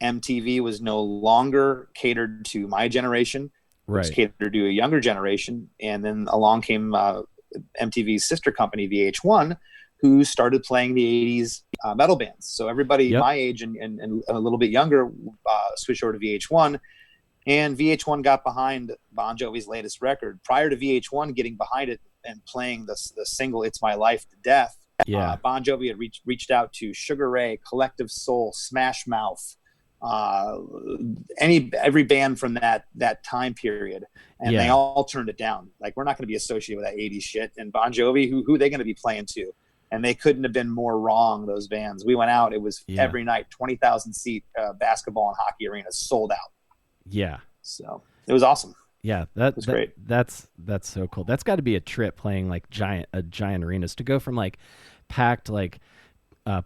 S2: MTV was no longer catered to my generation. Right. It was catered to a younger generation. And then along came MTV's sister company, VH1, who started playing the 80s metal bands. So everybody my age and a little bit younger switched over to VH1. And VH1 got behind Bon Jovi's latest record. Prior to VH1 getting behind it and playing the single "It's My Life to Death," Bon Jovi had reached out to Sugar Ray, Collective Soul, Smash Mouth, every band from that time period, and they all turned it down. Like, we're not going to be associated with that 80s shit. And Bon Jovi, who are they going to be playing to? And they couldn't have been more wrong, those bands. We went out. It was every night, 20,000 seat basketball and hockey arenas sold out.
S1: Yeah.
S2: So it was awesome.
S1: Yeah, that was
S2: great.
S1: That's so cool. That's got to be a trip, playing like giant arenas, to go from like packed like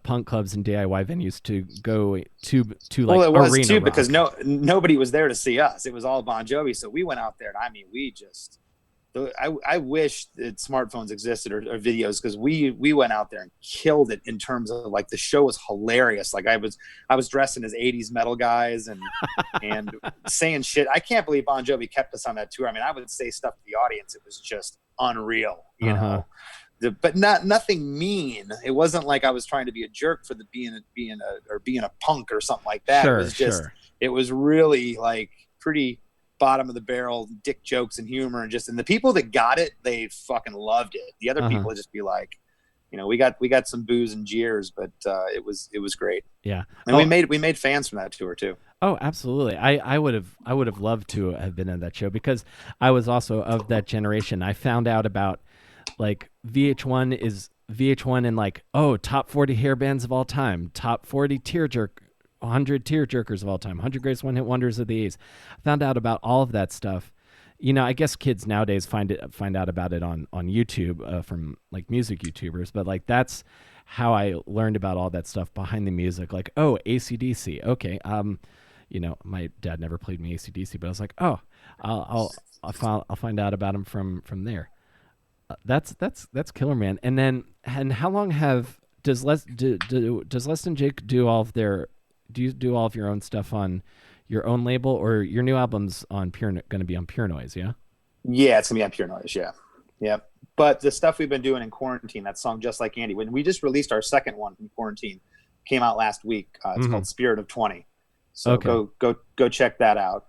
S1: punk clubs and DIY venues to go to like
S2: it was
S1: arena
S2: too,
S1: rock.
S2: because nobody was there to see us. It was all Bon Jovi. So we went out there, and I mean, I wish that smartphones existed or videos, because we went out there and killed it in terms of, like, the show was hilarious. Like, I was dressing as 80s metal guys and saying shit. I can't believe Bon Jovi kept us on that tour. I mean, I would say stuff to the audience. It was just unreal, you know. But nothing mean. It wasn't like I was trying to be a jerk for being a punk or something like that.
S1: Sure,
S2: it was just It was really like pretty bottom of the barrel dick jokes and humor, and the people that got it, they fucking loved it. The other people would just be like, we got some boos and jeers, but it was great.
S1: Yeah.
S2: And we made fans from that tour too.
S1: Oh, absolutely. I would have loved to have been in that show, because I was also of that generation. I found out about, like, VH1 and like, top 40 hair bands of all time, top 40 tearjerker 100 tearjerkers of all time, 100 greatest one-hit wonders of the 80s. I found out about all of that stuff. I guess kids nowadays find out about it on YouTube from like music YouTubers, but like that's how I learned about all that stuff behind the music. Like, AC/DC, okay. My dad never played me AC/DC, but I was like, I'll find out about him from there. That's killer, man. And how long does Les and Jake do all of their? Do you do all of your own stuff on your own label, or your new album's going to be on Pure Noise? Yeah. Yeah,
S2: it's gonna be on Pure Noise. Yeah. But the stuff we've been doing in quarantine, that song "Just Like Andy," when we just released our second one from quarantine, came out last week. It's called "Spirit of 20." So go check that out.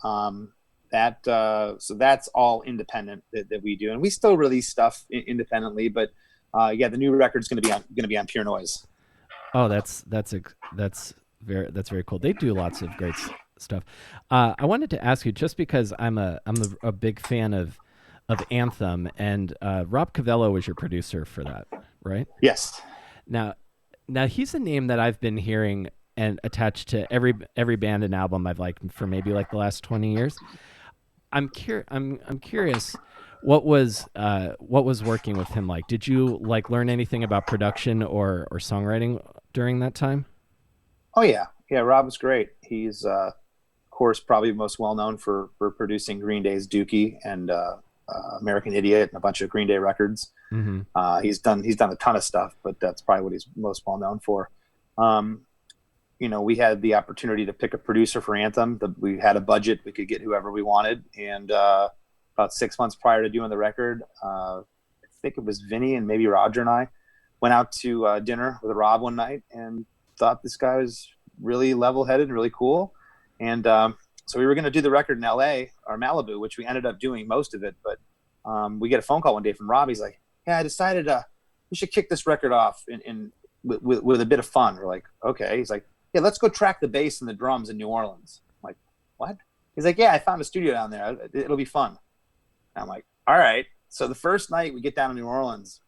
S2: So that's all independent that we do, and we still release stuff independently. But the new record's gonna be on Pure Noise.
S1: Oh, that's very cool. They do lots of great stuff. I wanted to ask you, just because I'm a big fan of Anthem, and Rob Cavello was your producer for that, right?
S2: Yes.
S1: Now he's a name that I've been hearing and attached to every band and album I've liked for maybe like the last 20 years. I'm curious, what was working with him like? Did you like learn anything about production or songwriting during that time?
S2: Oh yeah. Rob was great. He's of course probably most well known for producing Green Day's Dookie and American Idiot and a bunch of Green Day records. Mm-hmm. He's done a ton of stuff, but that's probably what he's most well known for. We had the opportunity to pick a producer for Anthem. We had a budget; we could get whoever we wanted. And about 6 months prior to doing the record, think it was Vinny and maybe Roger and I went out to dinner with Rob one night and thought this guy was really level-headed and really cool. And so we were going to do the record in LA or Malibu, which we ended up doing most of it. But we get a phone call one day from Rob. He's like, yeah, I decided we should kick this record off with a bit of fun. We're like, okay. He's like, yeah, let's go track the bass and the drums in New Orleans. I'm like, what? He's like, yeah, I found a studio down there. It'll be fun. And I'm like, all right. So the first night we get down to New Orleans,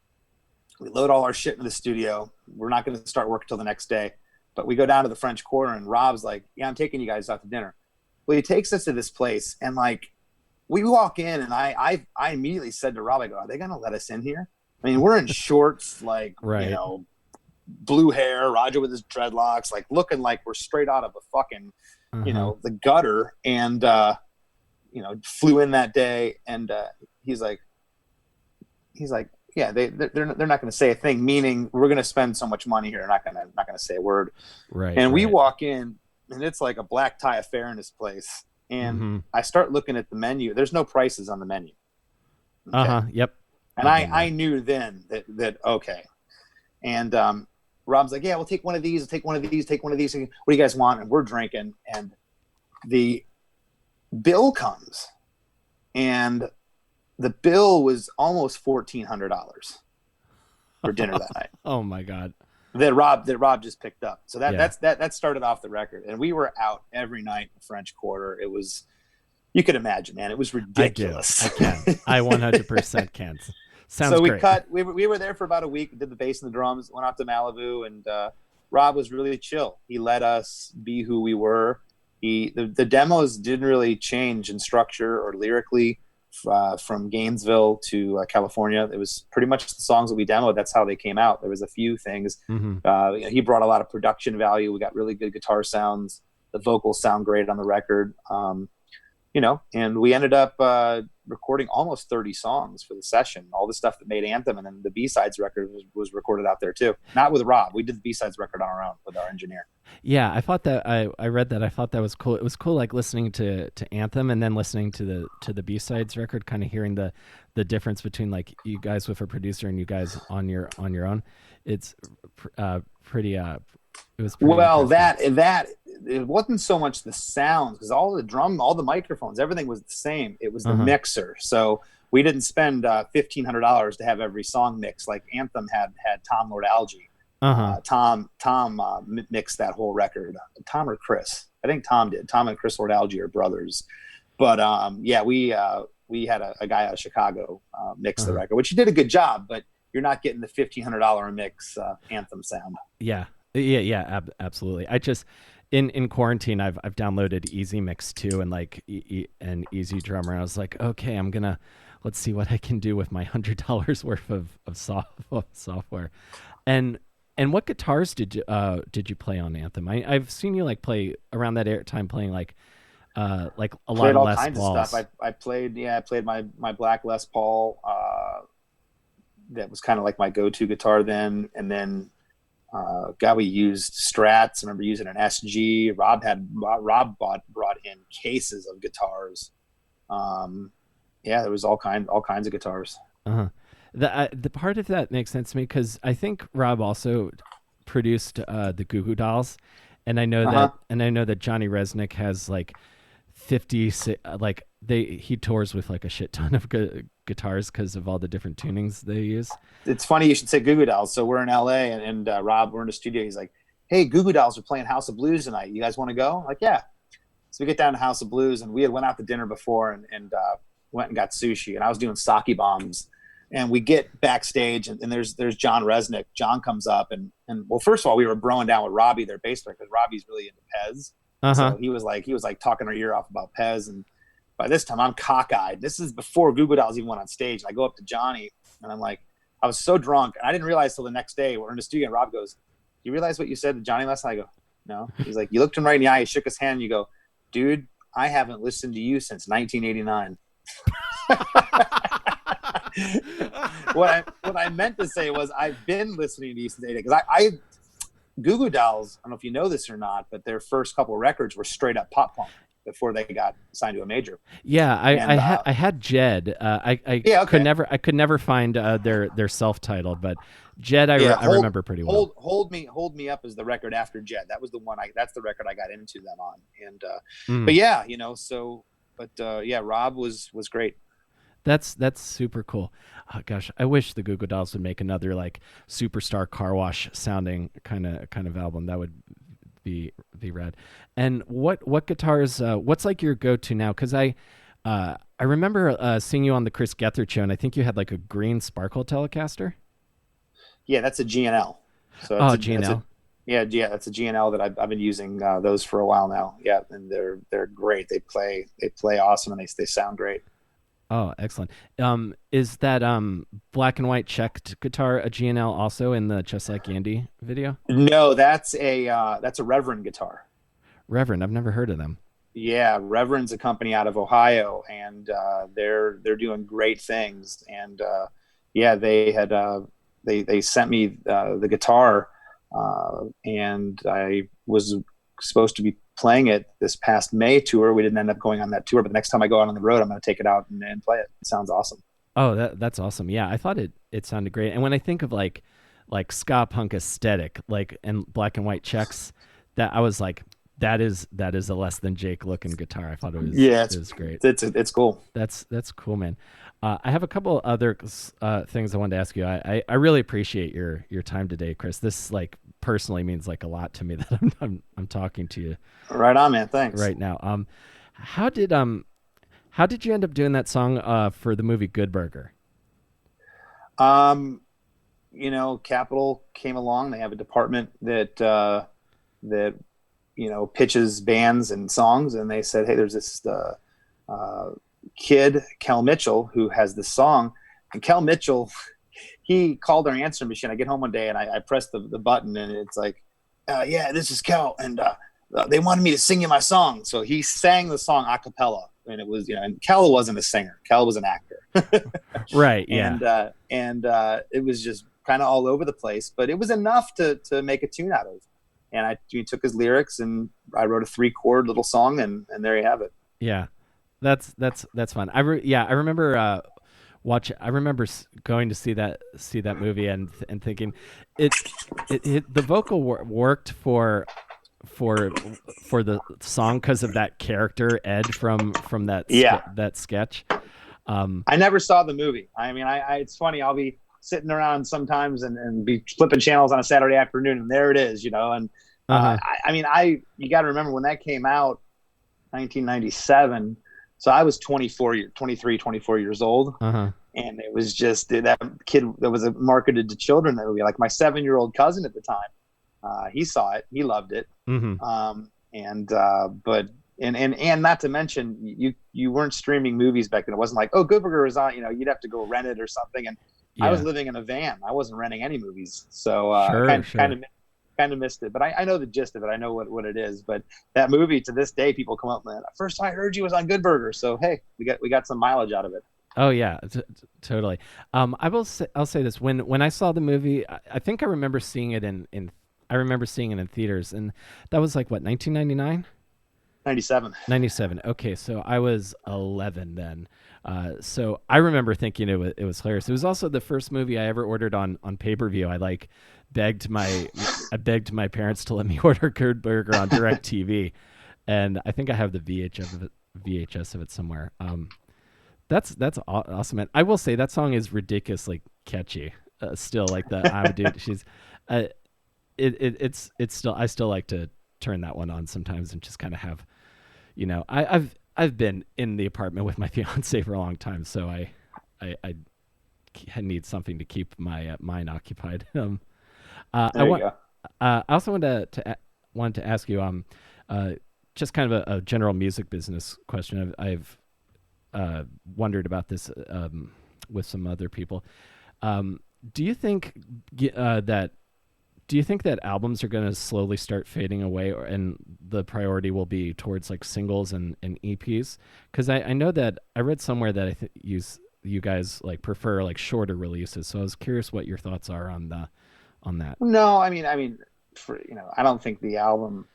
S2: we load all our shit into the studio. We're not going to start work until the next day. But we go down to the French Quarter, and Rob's like, yeah, I'm taking you guys out to dinner. Well, he takes us to this place, and like, we walk in, and I immediately said to Rob, I go, are they going to let us in here? I mean, we're in shorts, like,
S1: right.
S2: You know, blue hair, Roger with his dreadlocks, like looking like we're straight out of a fucking, you know, the gutter. And, you know, flew in that day. And he's like, yeah, they're not going to say a thing, meaning we're going to spend so much money here. Not going to say a word.
S1: Right.
S2: And we walk in, and it's like a black tie affair in this place. And I start looking at the menu. There's no prices on the menu. Okay?
S1: Yep.
S2: And I knew then that okay. And Rob's like, yeah, we'll take one of these. Take one of these. Take one of these. What do you guys want? And we're drinking. And the bill comes, and the bill was almost $1,400 for dinner that night.
S1: Oh my God.
S2: That Rob just picked up. So that started off the record, and we were out every night in the French Quarter. It was, you could imagine, man, it was ridiculous.
S1: I can. I 100% can. Sounds
S2: so
S1: great.
S2: We were there for about a week, did the bass and the drums, went out to Malibu, and Rob was really chill. He let us be who we were. The demos didn't really change in structure or lyrically from Gainesville to California. It was pretty much the songs that we demoed. That's how they came out. There was a few things. He brought a lot of production value. We got really good guitar sounds. The vocals sound great on the record. You know, and we ended up recording almost 30 songs for the session, all the stuff that made Anthem. And then the B-Sides record was recorded out there too. Not with Rob. We did the B-Sides record on our own with our engineer.
S1: Yeah, I thought that I read that. I thought that was cool. It was cool, like listening to Anthem and then listening to the B-Sides record, kind of hearing the difference between like you guys with a producer and you guys on your own. It's pretty. It was pretty
S2: well that it wasn't so much the sounds, because all the microphones, everything was the same. It was the mixer. So we didn't spend $1,500 to have every song mixed. Like Anthem had Tom Lord Alge. Tom mixed that whole record. Tom or Chris? I think Tom did. Tom and Chris Lord Alge are brothers. But yeah, we had a guy out of Chicago mix the record, which he did a good job. But you're not getting the $1,500 a mix Anthem sound.
S1: Yeah, absolutely. I just in quarantine, I've downloaded Easy Mix 2 and like an Easy Drummer. I was like, okay, let's see what I can do with my $100 worth of software. And what guitars did you play on Anthem? I've seen you like play around that time playing like a lot of Les
S2: kinds
S1: Pauls.
S2: Of stuff. I played my black Les Paul. That was kind of like my go-to guitar then, and then we used Strats. I remember using an SG. Rob brought in cases of guitars. There was all kinds of guitars.
S1: The part of that makes sense to me because I think Rob also produced the Goo Goo Dolls, and I know that Johnny Resnick has like 50 he tours with like a shit ton of guitars because of all the different tunings they use.
S2: It's funny you should say Goo Goo Dolls. So we're in LA and Rob, we're in the studio. He's like, hey, Goo Goo Dolls are playing House of Blues tonight. You guys want to go? I'm like, yeah. So we get down to House of Blues, and we had went out to dinner before and went and got sushi, and I was doing sake bombs. And we get backstage, and there's John Resnick. John comes up, and well, first of all, we were broing down with Robbie, their bass player, because Robbie's really into Pez. So he was like talking our ear off about Pez. And by this time, I'm cockeyed. This is before Goo Goo Dolls even went on stage. And I go up to Johnny, and I'm like, I was so drunk, and I didn't realize till the next day we're in the studio. And Rob goes, "You realize what you said to Johnny last night?" I go, "No." He's like, "You looked him right in the eye, you shook his hand, and you go, dude, I haven't listened to you since 1989." What I meant to say was I've been listening to you since 1989, because I Goo Goo Dolls, I don't know if you know this or not, but their first couple of records were straight up pop punk. before they got signed to a major.
S1: Yeah, I had Jed. I could never find their self-titled, but Jed I remember pretty well.
S2: Hold Me Up is the record after Jed. That was the one that's the record I got into them on. And but yeah, Rob was great.
S1: That's super cool. Oh, gosh, I wish the Goo Goo Dolls would make another like Superstar Car Wash sounding kind of album. That would be rad. And what guitars? What's like your go-to now? Because I remember seeing you on the Chris Gethard show, and I think you had like a green Sparkle Telecaster.
S2: Yeah, that's a GNL. So
S1: GNL.
S2: That's a GNL that I've been using those for a while now. Yeah, and they're great. They play awesome, and they sound great.
S1: Oh, excellent. Is that black and white checked guitar a GNL also in the Just Like Andy video?
S2: No, that's a Reverend guitar.
S1: Reverend, I've never heard of them.
S2: Yeah, Reverend's a company out of Ohio, and they're doing great things. And they had they sent me the guitar, and I was supposed to be playing it this past May tour. We didn't end up going on that tour, but the next time I go out on the road, I'm going to take it out and play it. It sounds awesome.
S1: Oh, that's awesome. Yeah, I thought it sounded great. And when I think of like ska punk aesthetic, like and black and white checks, that I was like, that is a less than Jake looking guitar. I thought it was it was great.
S2: It's cool.
S1: That's cool, man. I have a couple other things I wanted to ask you. I really appreciate your time today, Chris. This like personally means like a lot to me that I'm talking to you.
S2: Right on, man. Thanks.
S1: Right now. How did you end up doing that song for the movie Good Burger?
S2: Capitol came along. They have a department that pitches bands and songs, and they said, hey, there's this kid, Kel Mitchell, who has this song. And Kel Mitchell, he called our answering machine. I get home one day and I pressed the button, and it's like, this is Kel, and they wanted me to sing you my song. So he sang the song a cappella, and it was, and Kel wasn't a singer. Kel was an actor.
S1: Right. Yeah.
S2: And it was just kind of all over the place, but it was enough to make a tune out of. And I took his lyrics and I wrote a 3-chord little song, and there you have it.
S1: Yeah. That's fun. I remember I remember going to see that movie and thinking the vocal worked for the song because of that character Ed from that sketch.
S2: I never saw the movie. I mean, it's funny. I'll be sitting around sometimes and be flipping channels on a Saturday afternoon, and there it is, and you got to remember when that came out, 1997. So I was 23, 24 years old. And it was just that kid that was marketed to children. That would be like my 7-year-old cousin at the time. He saw it. He loved it. And not to mention, you weren't streaming movies back then. It wasn't like, oh, Good Burger is on, you'd have to go rent it or something. And I was living in a van. I wasn't renting any movies. So kind of missed it, but I know the gist of it. I know what it is. But that movie, to this day, people come up, man, first time I heard you was on Good Burger. So hey, we got some mileage out of it.
S1: Oh yeah, totally. I'll say this: when I saw the movie, I think I remember seeing it in theaters, and that was like what, 1999.
S2: 97.
S1: Okay, so I was 11 then. So I remember thinking it was hilarious. It was also the first movie I ever ordered on pay-per-view. I begged my parents to let me order Good Burger on DirecTV, and I think I have the VHS of it somewhere. That's awesome, man. I will say that song is ridiculously catchy. Still, like the I'm a dude. She's, it's still, I still like to turn that one on sometimes and just kind of have, I've been in the apartment with my fiance for a long time, so I need something to keep my mind occupied. I also wanted to ask you just kind of a general music business question. I've wondered about this with some other people. Do you think that albums are going to slowly start fading away, and the priority will be towards like singles and EPs? Because I know that I read somewhere that I think you guys like prefer like shorter releases. So I was curious what your thoughts are on that.
S2: No, I mean, I don't think the album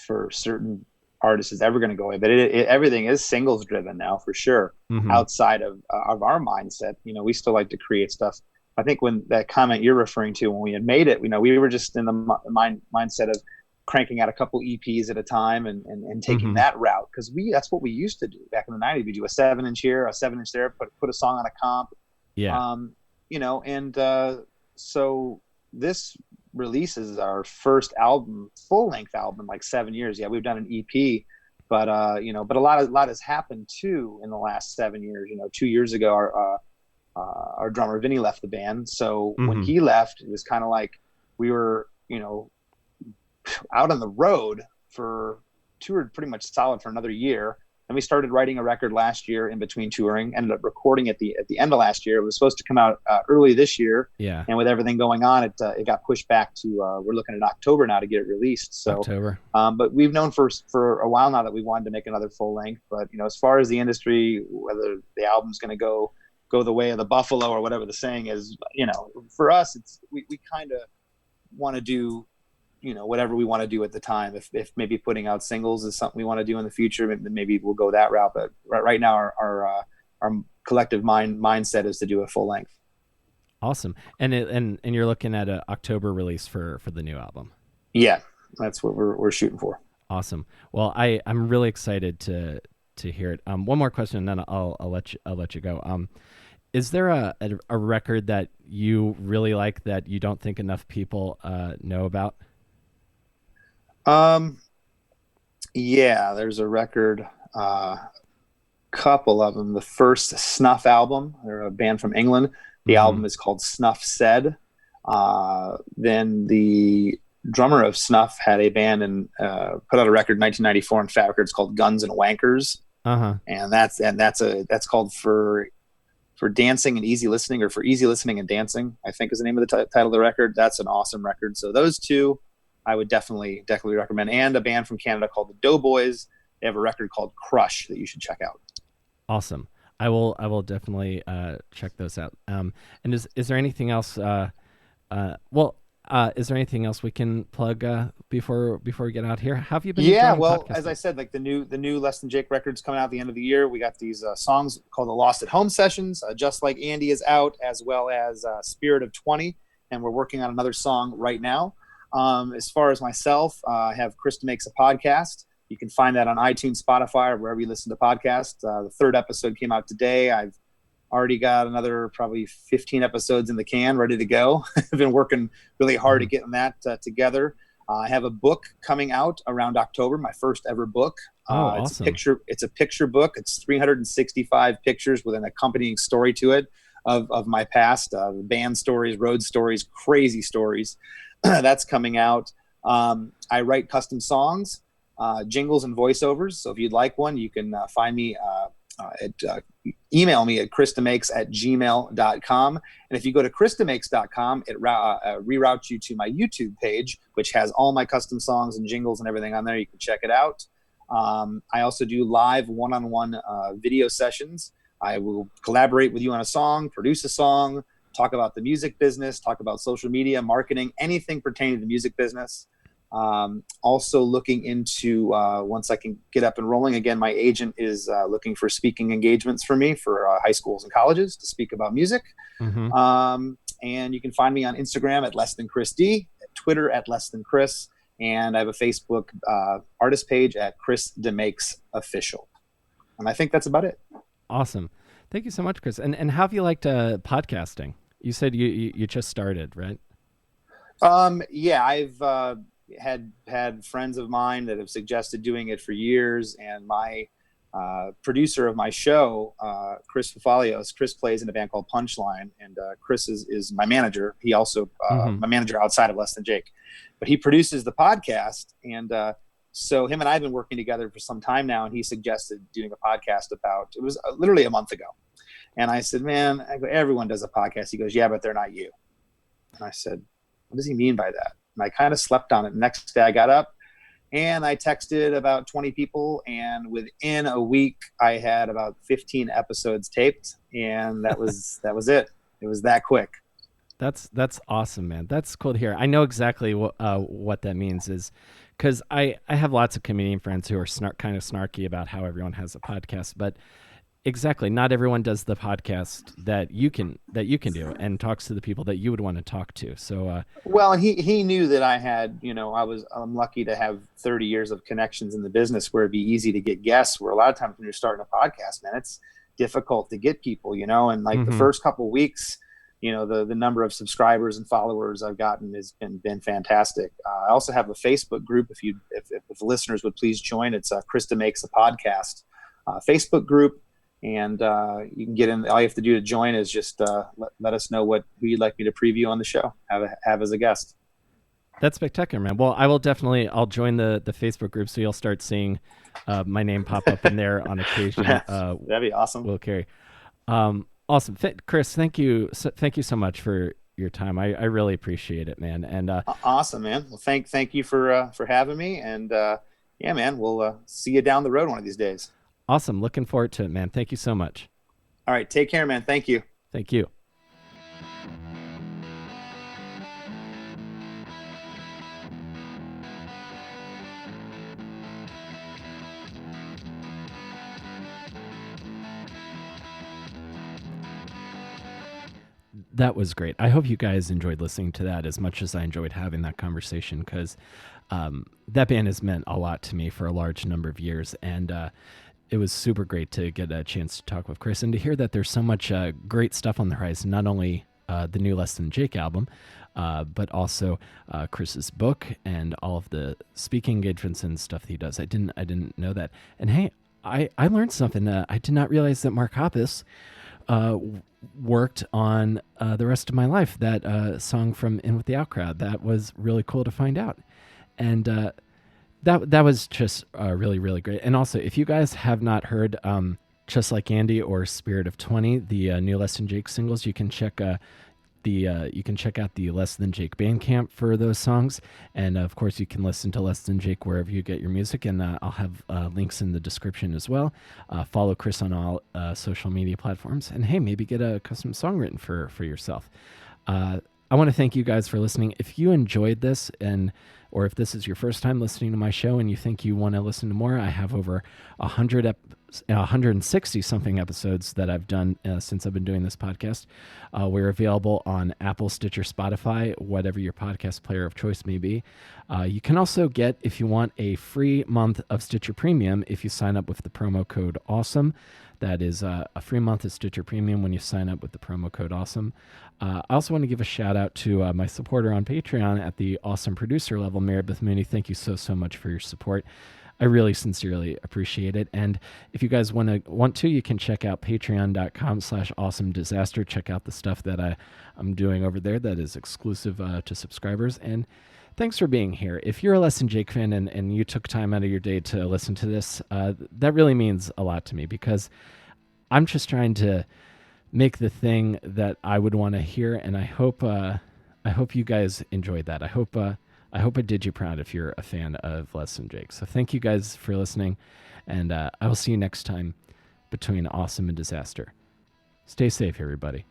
S2: for certain artist is ever going to go away, but everything is singles driven now for sure. Outside of our mindset, we still like to create stuff. I think when that comment you're referring to, when we had made it, we were just in the mindset of cranking out a couple EPs at a time and taking that route, because that's what we used to do back in the 90s. We do a 7-inch here, a 7-inch there, put a song on a comp. So this releases our first album, full-length album, in like 7 years. Yeah, we've done an EP, but a lot has happened too in the last 7 years. 2 years ago, our drummer Vinny left the band. So when he left, it was kind of like we were, out on the road toured pretty much solid for another year. And we started writing a record last year in between touring, ended up recording at the end of last year. It was supposed to come out early this year. Yeah. And with everything going on, it got pushed back to, we're looking at October now to get it released. So, October. But we've known for a while now that we wanted to make another full length. But, as far as the industry, whether the album's going to go the way of the buffalo or whatever the saying is, for us, we kind of want to do, whatever we want to do at the time. If maybe putting out singles is something we want to do in the future, maybe we'll go that route. But right now, our collective mindset is to do a full length.
S1: Awesome. And you're looking at an October release for the new album.
S2: Yeah, that's what we're shooting for.
S1: Awesome. Well, I'm really excited to hear it. One more question, and then I'll let you go. Is there a record that you really like that you don't think enough people know about?
S2: Yeah, there's a record, couple of them. The first Snuff album, they're a band from England. The album is called Snuff Said. Then the drummer of Snuff had a band and put out a record in 1994 on Fat Records called Guns and Wankers. And that's called for dancing and easy listening, or for easy listening and dancing, I think is the name of the title of the record. That's an awesome record. So those two I would definitely recommend. And a band from Canada called the Doughboys. They have a record called Crush that you should check out.
S1: Awesome. I will definitely check those out. And is there anything else? Is there anything else we can plug before we get out here? How have you been?
S2: Yeah, well, podcasting? As I said, like the new Less Than Jake records coming out at the end of the year. We got these songs called the Lost at Home Sessions. Just Like Andy is out, as well as Spirit of 20, and we're working on another song right now. As far as myself, I have Chris Demakes a podcast. You can find that on iTunes, Spotify, or wherever you listen to podcasts. The third episode came out today. I've already got another probably 15 episodes in the can, ready to go. I've been working really hard at getting that together. I have a book coming out around October, my first ever book.
S1: Awesome.
S2: It's a picture book. It's 365 pictures with an accompanying story to it of my past, band stories, road stories, crazy stories. That's coming out. I write custom songs, jingles and voiceovers. So if you'd like one, you can find me email me at chrisdemakes@gmail.com. And if you go to chrisdemakes.com, it reroutes you to my YouTube page, which has all my custom songs and jingles and everything on there. You can check it out. I also do live one-on-one video sessions. I will collaborate with you on a song, produce a song, talk about the music business, talk about social media, marketing, anything pertaining to the music business. Also looking into, once I can get up and rolling again, my agent is looking for speaking engagements for me for high schools and colleges to speak about music. And you can find me on Instagram at Less Than Chris D, at Twitter at Less Than Chris, and I have a Facebook artist page at Chris Demakes Official. And I think that's about it.
S1: Awesome. Thank you so much, Chris. And how have you liked podcasting? You said you just started, right?
S2: Yeah, I've had friends of mine that have suggested doing it for years, and my producer of my show, Chris Fafalios, Chris plays in a band called Punchline, and Chris is my manager. He also my manager outside of Less Than Jake, but he produces the podcast, and so him and I have been working together for some time now, and he suggested doing a podcast about, it was literally a month ago. And I said, man, everyone does a podcast. He goes, yeah, but they're not you. And I said, what does he mean by that? And I kind of slept on it. Next day I got up and I texted about 20 people. And within a week, I had about 15 episodes taped. And that was it. It was that quick.
S1: That's awesome, man. That's cool to hear. I know exactly what that means, is because I have lots of comedian friends who are kind of snarky about how everyone has a podcast, but exactly, not everyone does the podcast that you can do and talks to the people that you would want to talk to. So
S2: well, and he knew that I had, I'm lucky to have 30 years of connections in the business where it'd be easy to get guests, where a lot of times when you're starting a podcast, man, it's difficult to get people, and like the first couple of weeks, the number of subscribers and followers I've gotten has been fantastic. I also have a Facebook group. If listeners would please join, it's Chris Demakes a podcast Facebook group. And you can get in. All you have to do to join is just let us know who you'd like me to preview on the show, have as a guest.
S1: That's spectacular, man. Well, I'll join the Facebook group, so you'll start seeing my name pop up in there on occasion.
S2: That'd be awesome.
S1: Will Carey. Awesome. Chris, thank you so much for your time. I really appreciate it, man. And
S2: awesome, man. Well, thank you for having me. And yeah, man, we'll see you down the road one of these days.
S1: Awesome. Looking forward to it, man. Thank you so much.
S2: All right. Take care, man. Thank you.
S1: Thank you. That was great. I hope you guys enjoyed listening to that as much as I enjoyed having that conversation, because that band has meant a lot to me for a large number of years. And it was super great to get a chance to talk with Chris and to hear that there's so much great stuff on the horizon, not only the new Less Than Jake album, but also Chris's book and all of the speaking engagements and stuff that he does. I didn't know that. And hey, I learned something. I did not realize that Mark Hoppus worked on The Rest of My Life, that song from In With the Out Crowd. That was really cool to find out. And that was just really, really great. And also, if you guys have not heard Just Like Andy or Spirit of 20, the new Less Than Jake singles, you can check out the Less Than Jake Bandcamp for those songs. And of course, you can listen to Less Than Jake wherever you get your music. And I'll have links in the description as well. Follow Chris on all social media platforms. And hey, maybe get a custom song written for yourself. I want to thank you guys for listening. If you enjoyed this, or if this is your first time listening to my show and you think you want to listen to more, I have over 160 something episodes that I've done since I've been doing this podcast. We're available on Apple, Stitcher, Spotify, whatever your podcast player of choice may be. You can also get, if you want, a free month of Stitcher Premium if you sign up with the promo code AWESOME. That is a free month of Stitcher Premium when you sign up with the promo code AWESOME. I also want to give a shout out to my supporter on Patreon at the awesome producer level, Maribeth Mooney. Thank you so much for your support. I really sincerely appreciate it. And if you guys want to, you can check out patreon.com/awesomedisaster. Check out the stuff that I'm doing over there that is exclusive to subscribers. And thanks for being here. If you're a Less Than Jake fan and you took time out of your day to listen to this, that really means a lot to me, because I'm just trying to make the thing that I would want to hear, and I hope you guys enjoyed that. I hope I did you proud if you're a fan of Less Than Jake. So thank you guys for listening, and I will see you next time between Awesome and Disaster. Stay safe, everybody.